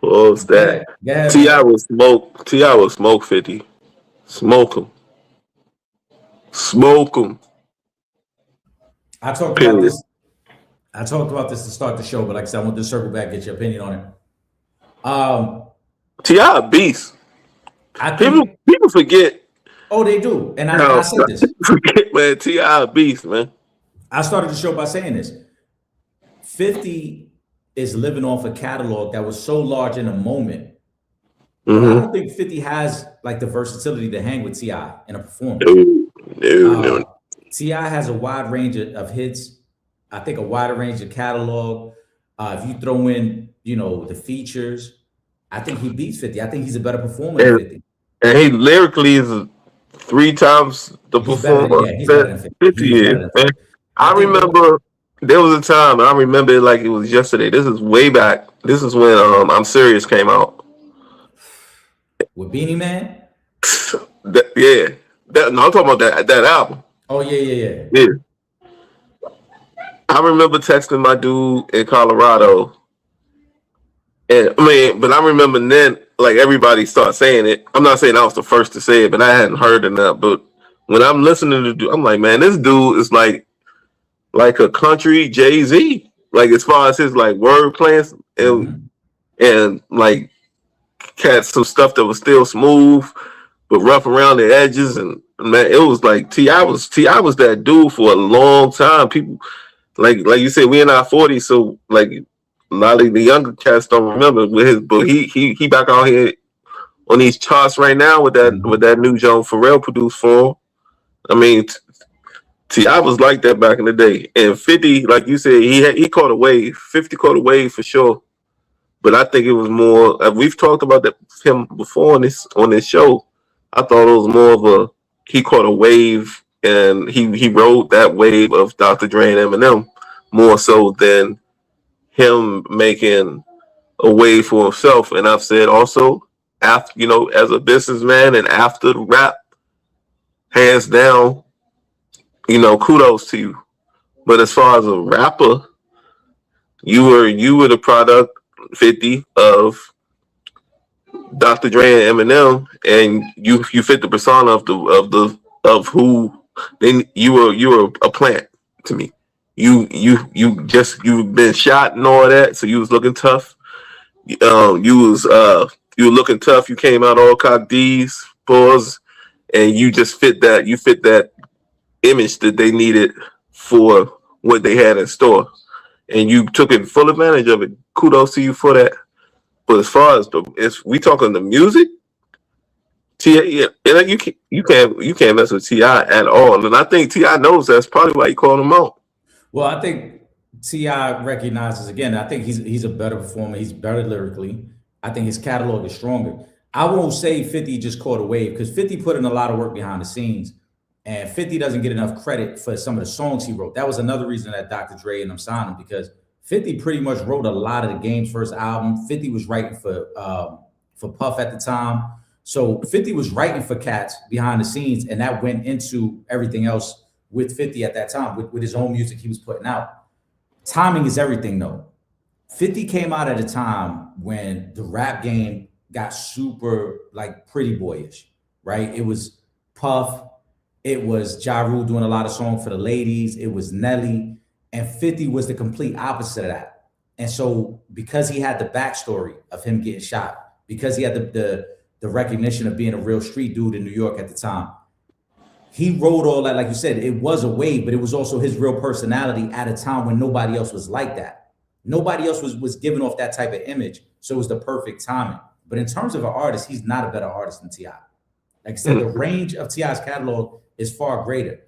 Pause that. Yeah. T.I. will smoke 50. Smoke him. Smoke him. I talked about this to start the show, but like I said, I want to circle back, get your opinion on it. T.I. a beast. People forget. Oh, they do. And I said this. Forget, man. T.I. a beast, man. I started the show by saying this. 50 is living off a catalog that was so large in a moment. But I Mm-hmm. don't think 50 has like the versatility to hang with T.I. in a performance. No. T.I. has a wide range of hits. I think a wider range of catalog. If you throw in, the features, I think he beats 50. I think he's a better performer than And 50. he lyrically is 3 times the He's better than performer yeah, he's better that than 50. 50 He's is. better than Man. 50. I I think remember there was a time, and I remember it like it was yesterday. This is way back. This is when I'm Serious came out. with Beanie Man. Yeah. No, I'm talking about that album. Oh yeah. Yeah. I remember texting my dude in Colorado. And I mean, but I remember then, like everybody started saying it. I'm not saying I was the first to say it, but I hadn't heard enough. But when I'm listening to, I'm like, man, this dude is like a country Jay-Z. Like as far as his like word plans and like had some stuff that was still smooth but rough around the edges. And man, it was like Ti was that dude for a long time. People like you said, we in our 40s, so like a lot of the younger cats don't remember with his, but he back out here on these charts right now with that new Joan Pharrell produced for him. I mean, Ti was like that back in the day, and 50, like you said, he caught a wave. 50 caught a wave for sure, but I think it was more. We've talked about that him before on this show. I thought it was more of a he caught a wave, and he rode that wave of Dr. Dre and Eminem more so than him making a way for himself. And I've said also, after as a businessman and after the rap, hands down, kudos to you. But as far as a rapper, you were the product 50 of Dr. Dre and Eminem, and you fit the persona of who you were a plant to me. You've been shot and all that, so you was looking tough. You were looking tough. You came out all cock D's, pause, and you just fit that. You fit that image that they needed for what they had in store, and you took it full advantage of it. Kudos to you for that. But as far as if we talking the music, Ti, yeah, you can't mess with Ti at all, and I think Ti knows that's probably why he called him out. Well, I think T.I. recognizes again. I think he's a better performer. He's better lyrically. I think his catalog is stronger. I won't say 50 just caught a wave because 50 put in a lot of work behind the scenes, and 50 doesn't get enough credit for some of the songs he wrote. That was another reason that Dr. Dre and them signed him because 50 pretty much wrote a lot of the Game's first album. 50 was writing for Puff at the time, so 50 was writing for cats behind the scenes, and that went into everything else with 50 at that time, with his own music he was putting out. Timing is everything, though. 50 came out at a time when the rap game got super, like, pretty boyish, right? It was Puff. It was Ja Rule doing a lot of songs for the ladies. It was Nelly. And 50 was the complete opposite of that. And so because he had the backstory of him getting shot, because he had the recognition of being a real street dude in New York at the time, he wrote all that, like you said, it was a wave, but it was also his real personality at a time when nobody else was like that. Nobody else was giving off that type of image. So it was the perfect timing. But in terms of an artist, he's not a better artist than T.I. Like I said, the range of T.I.'s catalog is far greater.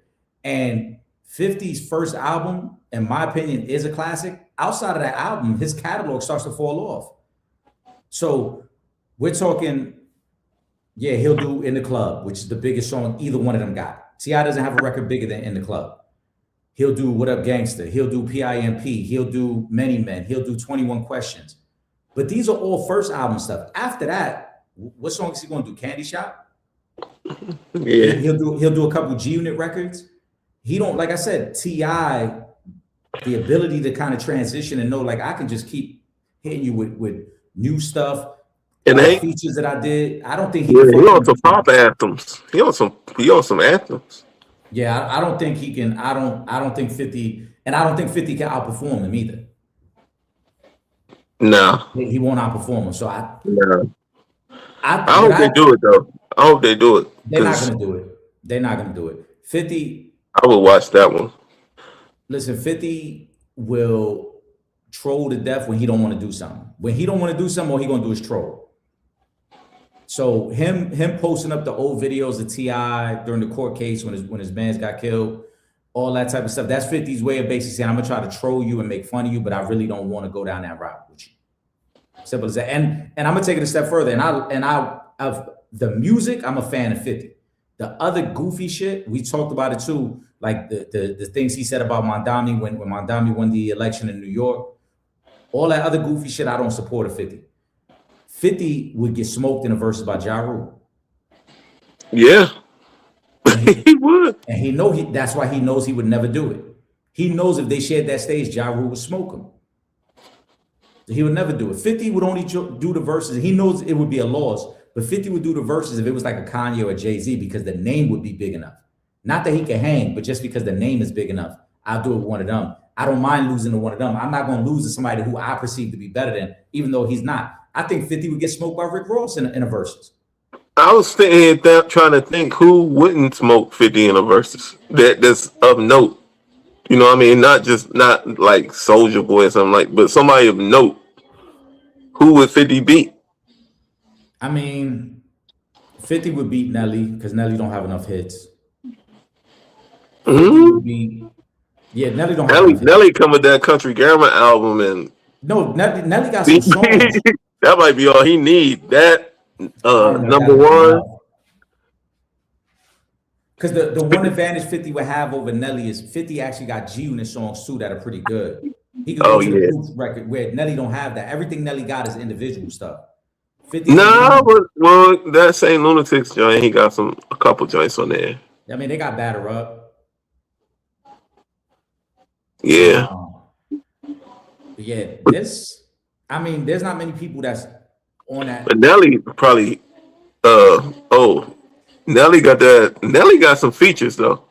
And 50's first album, in my opinion, is a classic. Outside of that album, his catalog starts to fall off. So we're talking, yeah, he'll do In the Club, which is the biggest song either one of them got. T.I. doesn't have a record bigger than In the Club. He'll do What Up Gangsta. He'll do PIMP. He'll do Many Men. He'll do 21 Questions. But these are all first album stuff. After that, what song is he going to do? Candy Shop? Yeah. He'll do a couple G Unit records. He don't, like I said, T.I., the ability to kind of transition and know, like, I can just keep hitting you with new stuff. And features that I did, I don't think he on some pop anthems. He on some anthems. Yeah, I don't think he can. I don't think 50, and I don't think 50 can outperform him either. No, he won't outperform him. So I hope they do it though. I hope they do it. They're not going to do it. They're not going to do it. 50. I will watch that one. Listen, 50 will troll to death when he don't want to do something. When he don't want to do something, all he gonna do is troll. So him posting up the old videos of T.I. during the court case when his mans got killed, all that type of stuff. That's 50's way of basically saying, I'm gonna try to troll you and make fun of you, but I really don't want to go down that route with you. Simple as that. And I'm gonna take it a step further. And I of the music, I'm a fan of 50. The other goofy shit, we talked about it too, like the things he said about Mondami when Mondami won the election in New York. All that other goofy shit, I don't support of 50. 50 would get smoked in a verses by Ja Rule. Yeah. He would. And that's why he knows he would never do it. He knows if they shared that stage, Ja Rule would smoke him. So he would never do it. 50 would only do the verses. He knows it would be a loss, but 50 would do the verses if it was like a Kanye or a Jay-Z because the name would be big enough. Not that he can hang, but just because the name is big enough, I'll do it with one of them. I don't mind losing to one of them. I'm not going to lose to somebody who I perceive to be better than, even though he's not. I think 50 would get smoked by Rick Ross in a verses. I was trying to think who wouldn't smoke 50 in a verses that's of note. You know what I mean? Not like Soulja Boy or something like, but somebody of note. Who would 50 beat? I mean, 50 would beat Nelly because Nelly don't have enough hits. Mm-hmm. Nelly don't have enough hits. Nelly come with that Country Grammar album and no, Nelly got some songs. That might be all he need. That number one. Because the one advantage 50 would have over Nelly is 50 actually got G-Unit songs too that are pretty good. He could go to the Roots record where Nelly don't have that. Everything Nelly got is individual stuff. 50 well, that same Lunatics joint, he got a couple joints on there. I mean, they got Batter Up. Yeah. There's not many people that's on that. But Nelly probably, Nelly got some features though.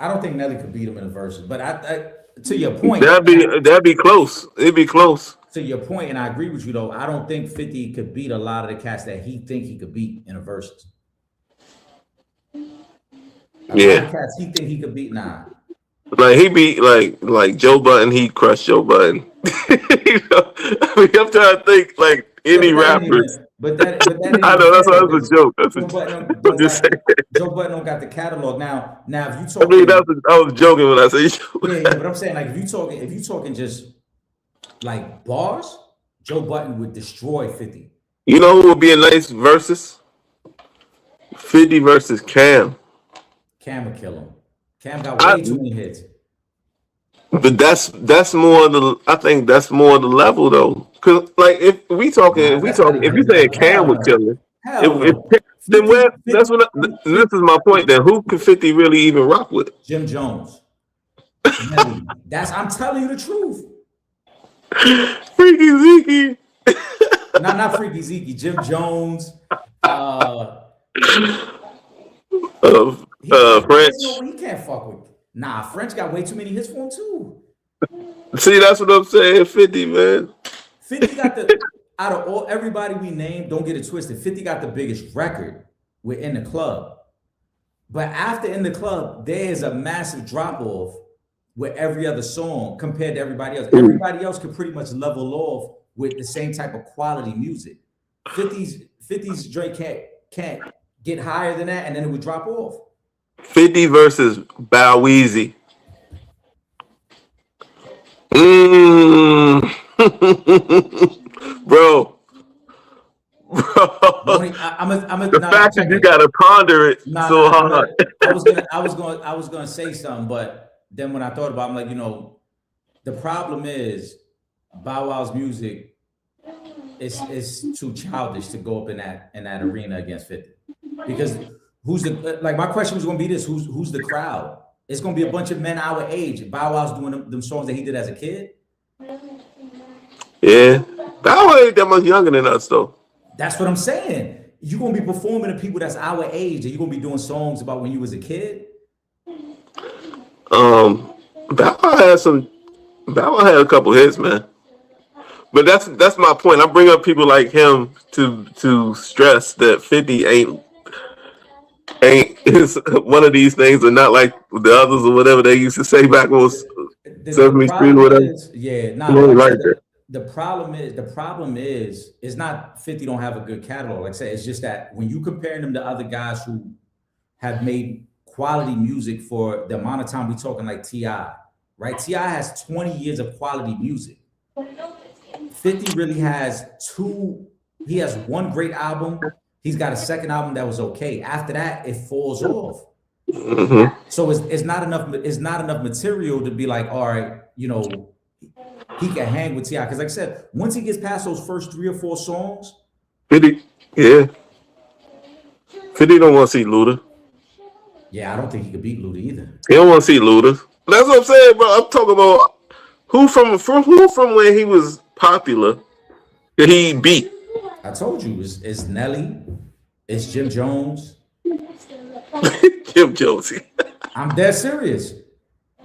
I don't think Nelly could beat him in the verses, but I to your point, that'd be close. It'd be close. To your point, and I agree with you though. I don't think 50 could beat a lot of the cats that he think he could beat in a verses. A lot of cats he think he could beat. Nah. Like he beat like Joe Budden, he crushed Joe Budden. You know? I mean, I'm trying to think like any rappers. But that I know that's a joke. That's I'm just saying. Joe Budden don't got the catalog now. If you talk, I was joking when I say but I'm saying like if you talking just like bars, Joe Budden would destroy 50. You know who would be a nice versus? 50 versus Cam. Cam would kill him. Cam got way too many hits. But that's more I think that's more the level though. Cause like if you say Cam would kill him, then where? This is my point. Then who could 50 really even rock with? Jim Jones. I'm telling you the truth. Freaky Zeke. not Freaky Zeke. Jim Jones. French. He can't fuck with. Nah, French got way too many hits for him too. See, that's what I'm saying. 50, man. 50 got out of everybody we named, don't get it twisted. 50 got the biggest record with In the Club. But after In the Club, there is a massive drop off with every other song compared to everybody else. Everybody else could pretty much level off with the same type of quality music. 50's Drake can't get higher than that, and then it would drop off. 50 versus Bow Weezy. Bro. The fact that you gotta ponder it so hard. I was gonna say something, but then when I thought about it, I'm like, the problem is Bow Wow's music is too childish to go up in that arena against 50. Because my question was gonna be this: who's the crowd? It's gonna be a bunch of men our age. Bow Wow's doing them songs that he did as a kid. Yeah, Bow Wow ain't that much younger than us though. That's what I'm saying. You're gonna be performing to people that's our age, and you're gonna be doing songs about when you was a kid. Bow Wow had a couple hits, man. But that's my point. I bring up people like him to stress that 50 ain't is one of these things, and not like the others or whatever they used to say back when The Sesame Street or problem whatever. is, yeah, He nah, but ain't like I like said, that. the problem is, it's not 50 don't have a good catalog. Like I said, it's just that when you comparing them to other guys who have made quality music for the amount of time we talking like T.I., right? T.I. has 20 years of quality music. 50 really has he has one great album. He's got a second album that was okay. After that, it falls off. Hmm. So it's not enough. It's not enough material to be like, all right, he can hang with Ti. Because like I said, once he gets past those first 3 or 4 songs, 50, yeah. 50 don't want to see Luda. yeah, I don't think he could beat Luda either. He don't want to see Luda. That's what I'm saying, bro. I'm talking about who from when he was popular that he beat. I told you, it's Nelly, it's Jim Jones. Jim Jonesy. I'm dead serious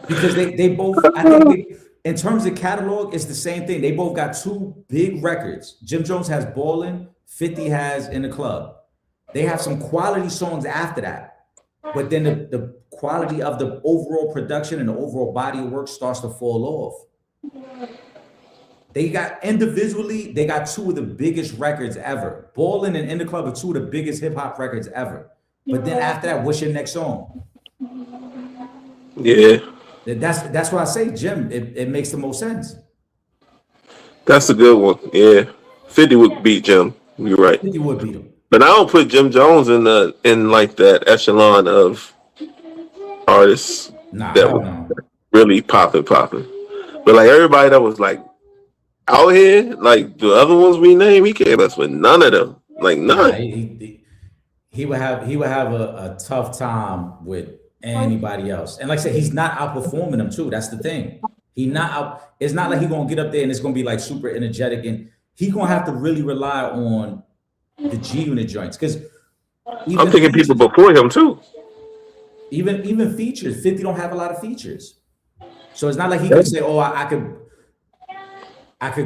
because they both. I think in terms of catalog, it's the same thing. They both got 2 big records. Jim Jones has Ballin', 50 has In the Club. They have some quality songs after that, but then the quality of the overall production and the overall body of work starts to fall off. They got individually, they got 2 of the biggest records ever. Ballin' and In the Club are 2 of the biggest hip hop records ever. But then after that, what's your next song? Yeah, That's why I say, Jim, it makes the most sense. that's a good one. Yeah, 50 would beat Jim. You're right. 50 would beat him. But I don't put Jim Jones in like that echelon of artists Nah, that hell was no. really popping. But like everybody that was like out here, like the other ones we named, he can't mess with none of them. Like Nah, none. he would have a tough time with anybody else. And like I said, he's not outperforming them too. That's the thing. He not out. It's not like he's gonna get up there and it's gonna be like super energetic, and he's gonna have to really rely on the G Unit joints because I'm thinking people features, before him too. even features, 50 don't have a lot of features. So it's not like he could say, "Oh, I could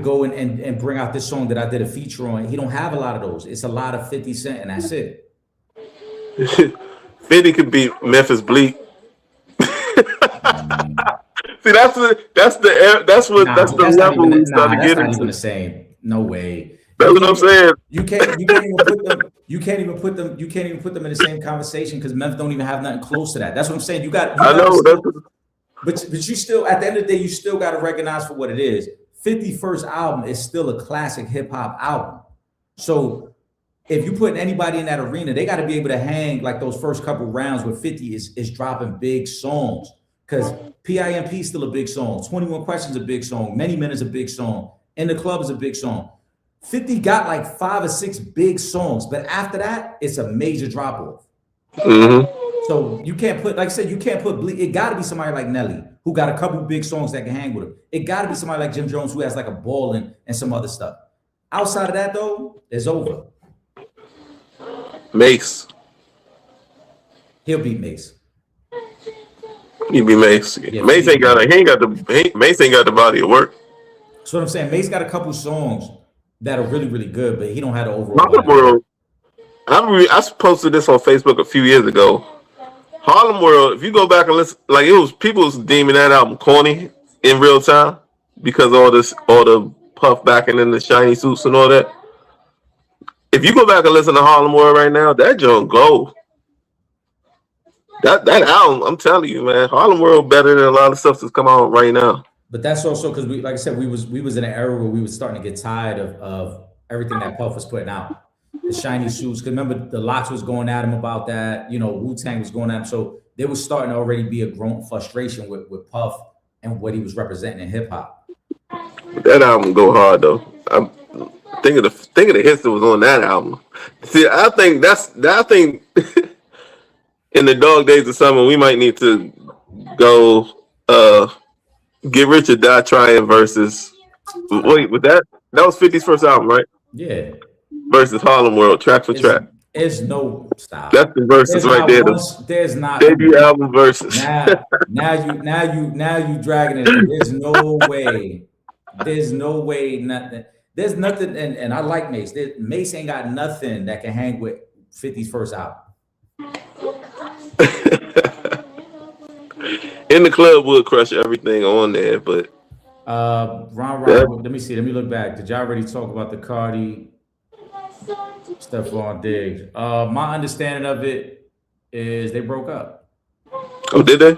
go and bring out this song that I did a feature on." He don't have a lot of those. It's a lot of 50 Cent, and that's it. 50 could beat Memphis Bleak. See, that's the level we started That's getting not even to. the same. No way. That's what I'm saying. You can't even put them. You can't even put them in the same conversation because Memphis don't even have nothing close to that. That's what I'm saying. I know But you still, at the end of the day, you still got to recognize for what it is. 50 first album is still a classic hip hop album. So if you put anybody in that arena, they got to be able to hang like those first couple rounds where 50 is dropping big songs. Because PIMP is still a big song. 21 Questions a big song. Many Men is a big song. In the Club is a big song. 50 got like 5 or 6 big songs, but after that, it's a major drop off. Mm-hmm. So you can't put, like I said, it got to be somebody like Nelly who got a couple big songs that can hang with him. It got to be somebody like Jim Jones who has like a Ballin' and some other stuff. Outside of that, though, it's over. Mace. He'll beat Mace. He be Mace. Yeah, Mace ain't got the body of work. So what I'm saying, Mace got a couple songs that are really, really good, but he don't have the overall Harlem body. World. I posted this on Facebook a few years ago. Harlem World. If you go back and listen, like it was people was deeming that album corny in real time because all the puff backing in the shiny suits and all that. If you go back and listen to Harlem World right now, that joint gold. That album, I'm telling you, man, Harlem World better than a lot of stuff that's come out right now. But that's also because we, like I said, we was in an era where we were starting to get tired of everything that Puff was putting out. The shiny shoes, because remember the Locks was going at him about that. Wu-Tang was going at him, so there was starting to already be a growing frustration with Puff and what he was representing in hip hop. That album go hard though. I'm thinking the hits that was on that album. See, I think in the dog days of summer, we might need to go Get Rich or Die Trying versus that was 50's first album, right? Yeah. Versus Harlem World, track for track. There's no stop. That's the verses right there. There's not debut album verses. Now you dragging it. There's no way. There's no way. Nothing. There's nothing. And I like Mace. Mace ain't got nothing that can hang with 50's first album. In the club would crush everything on there, but Ron that, Rock. Let me see. Let me look back. Did y'all already talk about the Cardi Stephon Diggs? My understanding of it is they broke up. oh, did they?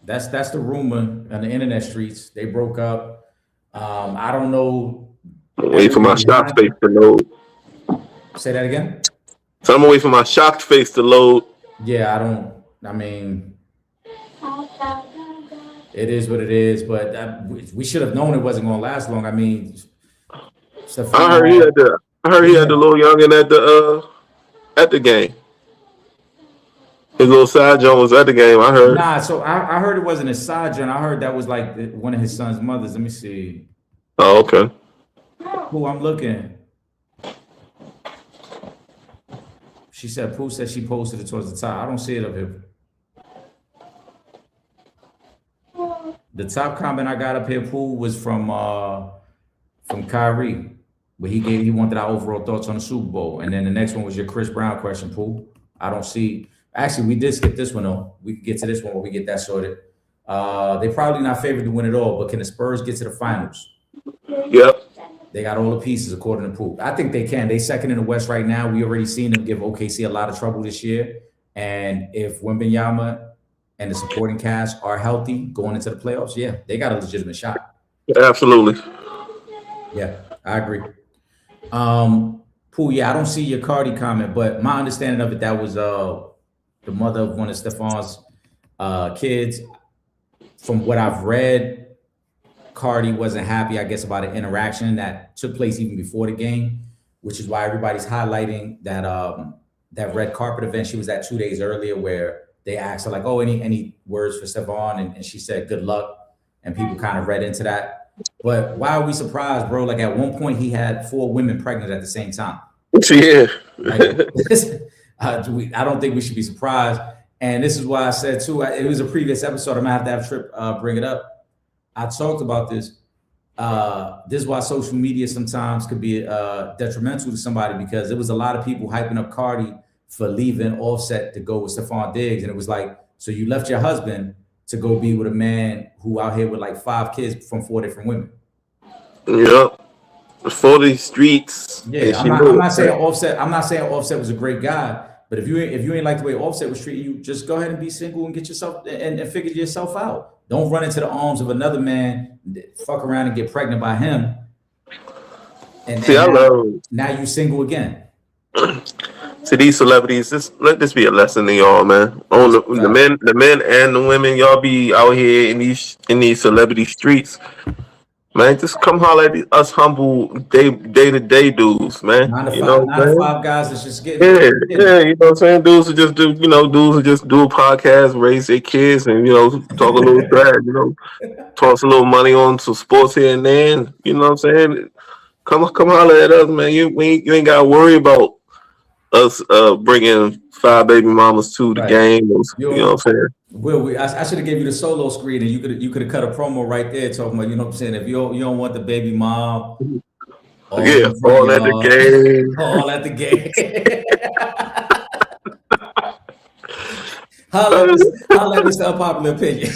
That's the rumor on the internet streets. They broke up. I don't know I'm waiting for everything my shocked behind face it. to load. Say that again. So I'm waiting for my shocked face to load. Yeah, I don't. I mean, it is what it is. But we should have known it wasn't going to last long. I mean, I Stephon heard he had had the. I heard what he he had the had. little youngin at the game. His little side John was at the game. I heard. Nah, so I heard it wasn't his side joint. I heard that was like one of his son's mothers. Let me see. Oh, okay. Who I'm looking. She said, Pooh said she posted it towards the top. I don't see it up here. The top comment I got up here, Pooh, was from Kyrie, where he wanted our overall thoughts on the Super Bowl. And then the next one was your Chris Brown question, Pooh. I don't see. Actually, we did skip this one though. We can get to this one when we get that sorted. They probably not favored to win it all, but can the Spurs get to the finals? Yep. They got all the pieces according to Pooh. I think they can. They second in the West right now. We already seen them give OKC a lot of trouble this year. And if Wembanyama and the supporting cast are healthy going into the playoffs, yeah, they got a legitimate shot. Absolutely. Yeah, I agree. Pooh, yeah, I don't see your Cardi comment, but my understanding of it, that was the mother of one of Stephon's kids. From what I've read, Cardi wasn't happy, I guess, about an interaction that took place even before the game, which is why everybody's highlighting that that red carpet event she was at 2 days earlier, where they asked her like, "Oh, any words for Stephon?" And she said, "Good luck," and people kind of read into that. But why are we surprised, bro? Like at one point, he had 4 women pregnant at the same time. Yeah. Like, I don't think we should be surprised. And this is why I said too. It was a previous episode. I'm gonna have Trip bring it up. I talked about this. This is why social media sometimes could be detrimental to somebody, because there was a lot of people hyping up Cardi for leaving Offset to go with Stephon Diggs. And it was like, so you left your husband to go be with a man who out here with like 5 kids from 4 different women. Yep. For these streets. Yeah, I'm not saying Offset. I'm not saying Offset was a great guy, but if you ain't like the way Offset was treating you, just go ahead and be single and get yourself and figure yourself out. Don't run into the arms of another man, fuck around and get pregnant by him. And See, now you single again. To these celebrities, let this be a lesson to y'all, man. On the men and the women, y'all be out here in these celebrity streets. Man, just come holler at us humble day-to-day dudes, man. 9 to 5, you know, 9 to 5 guys that's just getting yeah, you know what I'm saying? Dudes who just do a podcast, raise their kids, and talk a little trash, toss a little money on some sports here and there, and, you know what I'm saying? Come holler at us, man. You ain't gotta worry about us bringing 5 baby mamas to the game. You know what I'm saying? Will, I should have gave you the solo screen, and you could have cut a promo right there talking about, you know what I'm saying, if you don't want the baby mom, all at the game. All at the game. Holla at Mr. Unpopular Opinion.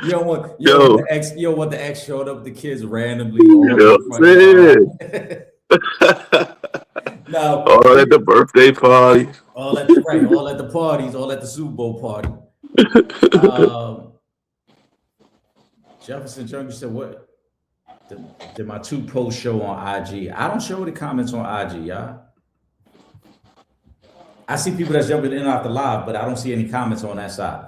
You don't want the ex showed up with the kids randomly. No, all at the birthday party. All at the parties, all at the Super Bowl party. Jefferson Jungle said, "What did my 2 posts show on IG? I don't show the comments on IG, y'all. I see people that's jumping in and out the live, but I don't see any comments on that side.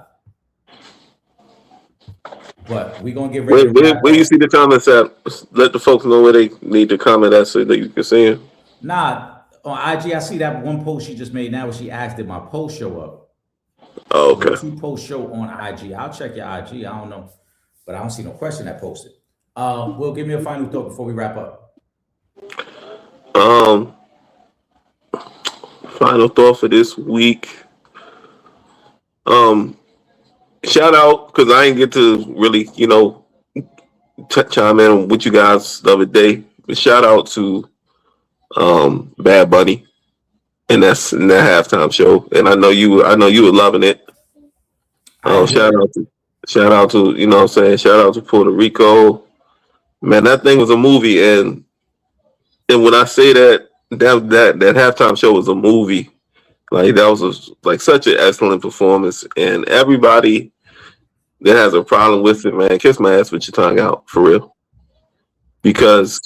But we're gonna get ready. Where you see the comments at? Let the folks know where they need to comment at so that you can see them. Nah, on IG, I see that one post she just made now where she asked, did my post show up? Oh, okay. 2 posts show on IG. I'll check your IG. I don't know, but I don't see no question that posted. Will, give me a final thought before we wrap up. Final thought for this week. Shout out, because I didn't get to really, chime in with you guys the other day. But shout out to Bad Bunny, and that's in that halftime show. And I know you were loving it. I Oh, agree. shout out to, you know what I'm saying? Shout out to Puerto Rico. Man, that thing was a movie, and when I say that halftime show was a movie, like that was like such an excellent performance, and everybody that has a problem with it, man, kiss my ass with your tongue out for real. Because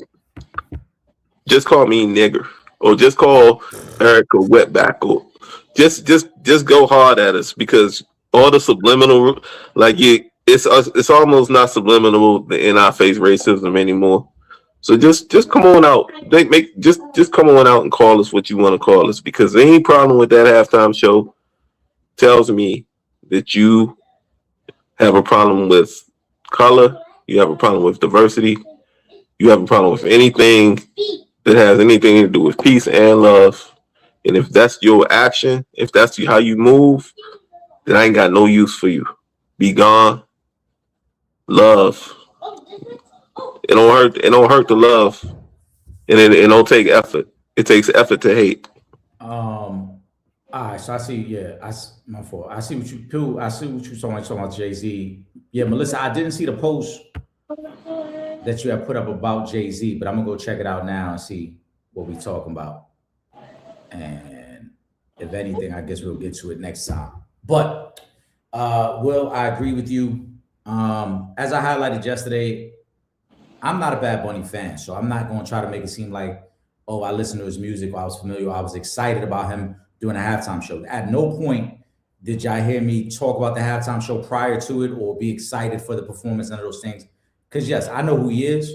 just call me nigger, or just call Erica wetback, or just go hard at us because all the subliminal, like it's almost not subliminal in our face racism anymore. So just come on out. Just come on out and call us what you want to call us because any problem with that halftime show tells me that you have a problem with color, you have a problem with diversity, you have a problem with anything that has anything to do with peace and love. And if that's your action, if that's how you move, then I ain't got no use for you. Be gone. Love. It don't hurt. It don't hurt to love, and it don't take effort. It takes effort to hate. All right, so I see. Yeah, my fault. I see what you do. I see what you talking about Jay-Z. Yeah, Melissa, I didn't see the post that you have put up about Jay-Z, but I'm gonna go check it out now and see what we talking about. And if anything, I guess we'll get to it next time. But Will, I agree with you. As I highlighted yesterday, I'm not a Bad Bunny fan, so I'm not going to try to make it seem like, oh, I listened to his music, or I was familiar, or I was excited about him doing a halftime show. At no point did y'all hear me talk about the halftime show prior to it or be excited for the performance, none of those things. Because yes, I know who he is.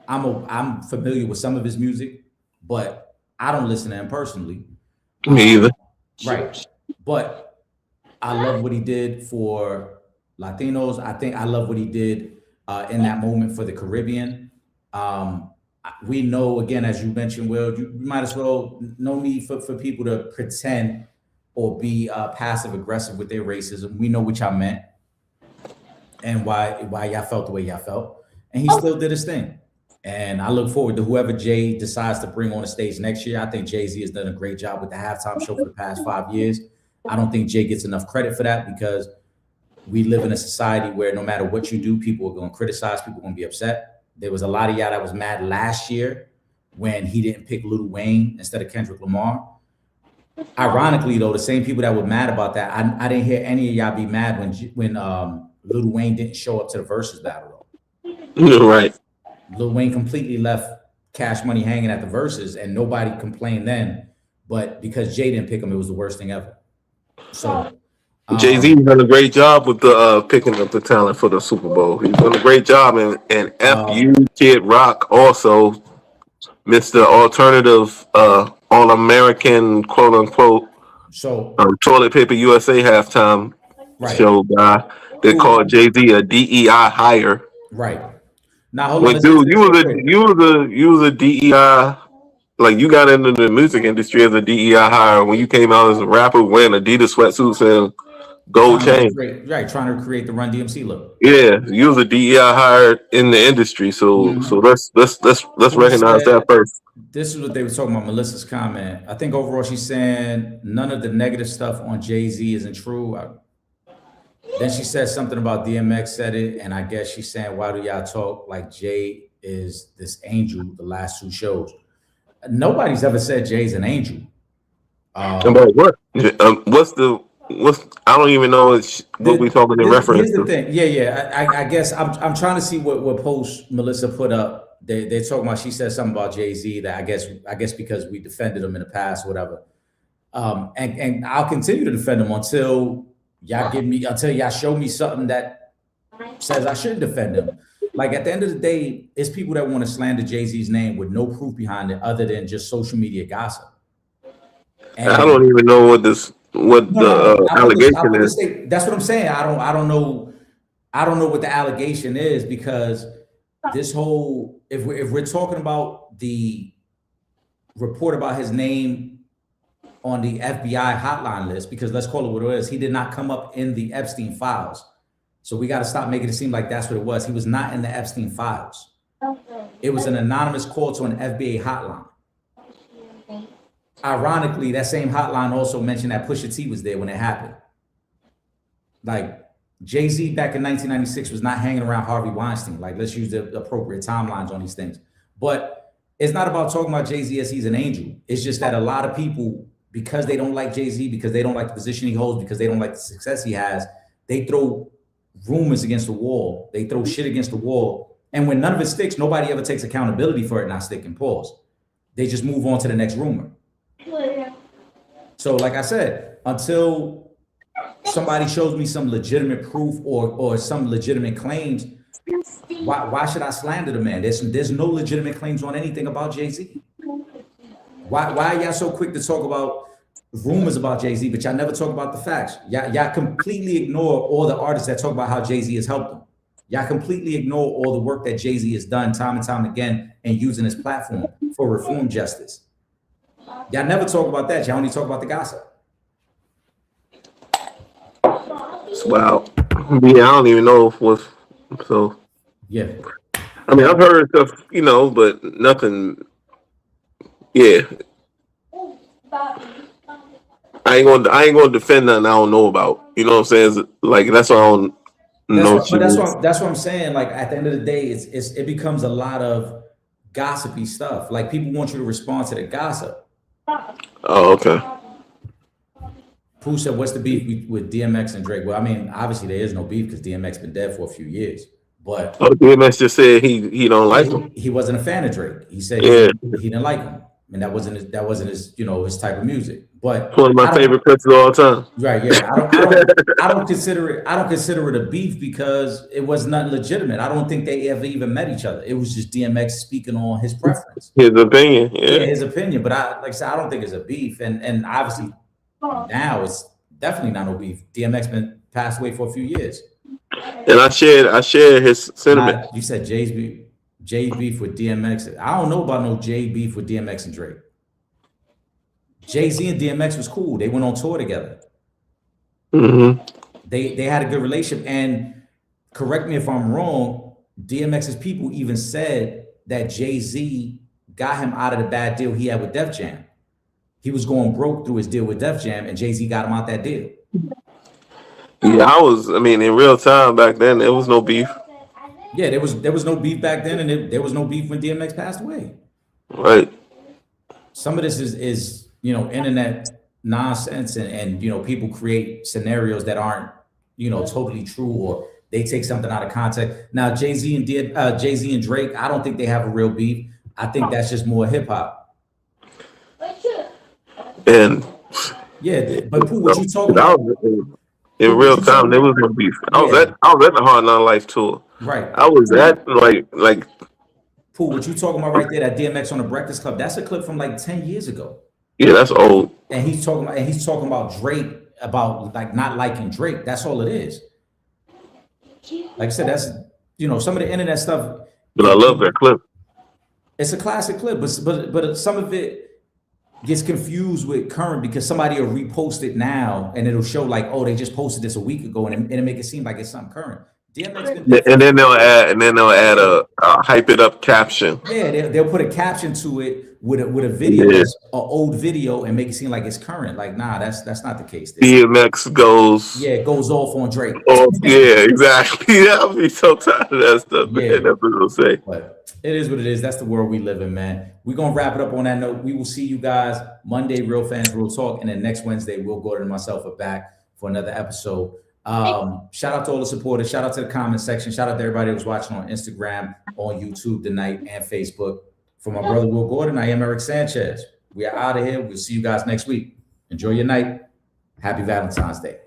I'm familiar with some of his music, but I don't listen to him personally. Me either. Right. But I love what he did for Latinos. I think I love what he did in that moment for the Caribbean. We know, again, as you mentioned, Will, you might as well, no need for people to pretend or be passive aggressive with their racism. We know what y'all meant and why y'all felt the way y'all felt. And he still did his thing. And I look forward to whoever Jay decides to bring on the stage next year. I think Jay-Z has done a great job with the halftime show for the past 5 years. I don't think Jay gets enough credit for that because we live in a society where no matter what you do, people are going to criticize, people are going to be upset. There was a lot of y'all that was mad last year when he didn't pick Lil Wayne instead of Kendrick Lamar. Ironically, though, the same people that were mad about that, I didn't hear any of y'all be mad when Lil Wayne didn't show up to the Versus battle. You're right. Lil Wayne completely left Cash Money hanging at the Versus, and nobody complained then. But because Jay didn't pick him, it was the worst thing ever. So Jay-Z done a great job with the picking up the talent for the Super Bowl. He's done a great job, and FU Kid Rock also Mr. Alternative All-American quote unquote so Toilet Paper USA halftime right. show guy that called Jay-Z a DEI hire. Right. Now hold on. Like, dude, you was a DEI, like you got into the music industry as a DEI hire when you came out as a rapper wearing Adidas sweatsuits and gold chain. Trying to create the Run DMC look. Yeah, you was a DEI hire in the industry, so let's recognize that first. This is what they were talking about. Melissa's comment. I think overall she's saying none of the negative stuff on Jay-Z isn't true. Then she said something about DMX said it, and I guess she's saying, why do y'all talk like Jay is this angel the last two shows? Nobody's ever said Jay's an angel. About what? What's I don't even know what we talking in reference to. Here's the thing. Yeah. I guess I'm trying to see what post Melissa put up. They're talking about, she said something about Jay-Z that I guess because we defended him in the past, whatever. And I'll continue to defend him until y'all show me something that says I shouldn't defend him. Like at the end of the day, it's people that want to slander Jay-Z's name with no proof behind it other than just social media gossip. And I don't even know what the allegation is. That's what I'm saying. I don't know what the allegation is because this whole if we're talking about the report about his name on the FBI hotline list, because let's call it what it is, he did not come up in the Epstein files. So we got to stop making it seem like that's what it was. He was not in the Epstein files. It was an anonymous call to an FBI hotline. Ironically, that same hotline also mentioned that Pusha T was there when it happened. Like, Jay-Z back in 1996 was not hanging around Harvey Weinstein. Like, let's use the appropriate timelines on these things. But it's not about talking about Jay-Z as he's an angel. It's just that a lot of people, because they don't like Jay-Z, because they don't like the position he holds, because they don't like the success he has, they throw rumors against the wall. They throw shit against the wall. And when none of it sticks, nobody ever takes accountability for it not sticking. Pause. They just move on to the next rumor. So like I said, until somebody shows me some legitimate proof or some legitimate claims, why should I slander the man? There's no legitimate claims on anything about Jay-Z. Why are y'all so quick to talk about rumors about Jay-Z, but y'all never talk about the facts? Y'all completely ignore all the artists that talk about how Jay-Z has helped them. Y'all completely ignore all the work that Jay-Z has done time and time again and using his platform for reform justice. Y'all never talk about that. Y'all only talk about the gossip. Wow. Yeah, I don't even know if was so. Yeah. I mean, I've heard stuff, but nothing. Yeah. I ain't gonna defend nothing I don't know about. You know what I'm saying? Like that's why I don't know. That's what I'm saying. Like at the end of the day, it becomes a lot of gossipy stuff. Like people want you to respond to the gossip. Oh, okay. Pooh said, "What's the beef with DMX and Drake?" Well, I mean, obviously there is no beef because DMX been dead for a few years. But DMX just said he don't like him. He wasn't a fan of Drake. He said he didn't like him, and that wasn't his his type of music. But one of my favorite cuts of all time. Right? Yeah. I don't consider it a beef because it was not legitimate. I don't think they ever even met each other. It was just DMX speaking on his preference, his opinion. Yeah, his opinion. But I don't think it's a beef, and obviously now it's definitely not no beef. DMX been passed away for a few years. And I shared his sentiment. You said Jay beef with DMX. I don't know about no Jay beef with DMX and Drake. Jay-Z and DMX was cool. They went on tour together. Mm-hmm. They had a good relationship. And correct me if I'm wrong, DMX's people even said that Jay-Z got him out of the bad deal he had with Def Jam. He was going broke through his deal with Def Jam, and Jay-Z got him out that deal. Yeah, in real time back then, there was no beef. Yeah, there was no beef back then, and there was no beef when DMX passed away. Right. Some of this is internet nonsense, and people create scenarios that aren't totally true, or they take something out of context. Now Jay-Z and Drake, I don't think they have a real beef. I think that's just more hip hop. And yeah, but Pooh, what you talking about? In real time, there was no beef. I was at the Hard Knock Life tour. Right. I was at like. Pooh, what you talking about right there? That DMX on the Breakfast Club. That's a clip from like 10 years ago. Yeah, that's old. And he's talking about Drake, about like not liking Drake. That's all it is. Like I said, that's some of the internet stuff. But I love that clip. It's a classic clip, but some of it gets confused with current because somebody will repost it now and it'll show like, oh, they just posted this a week ago, and it make it seem like it's something current. And then they'll add a hype it up caption. Yeah, they'll put a caption to it with a video, an old video, and make it seem like it's current. Like, nah, that's not the case. DMX goes off on Drake. Oh, yeah, exactly. I'll be so tired of that stuff, man. That's what I'll say. But it is what it is. That's the world we live in, man. We're gonna wrap it up on that note. We will see you guys Monday, Real Fans Real Talk, and then next Wednesday Will Gordon and myself are back for another episode. Shout out to all the supporters, shout out to the comment section, shout out to everybody that was watching on Instagram, on YouTube tonight, and Facebook. For my brother Will Gordon, I am Eric Sanchez. We are out of here. We'll see you guys next week. Enjoy your night. Happy Valentine's Day.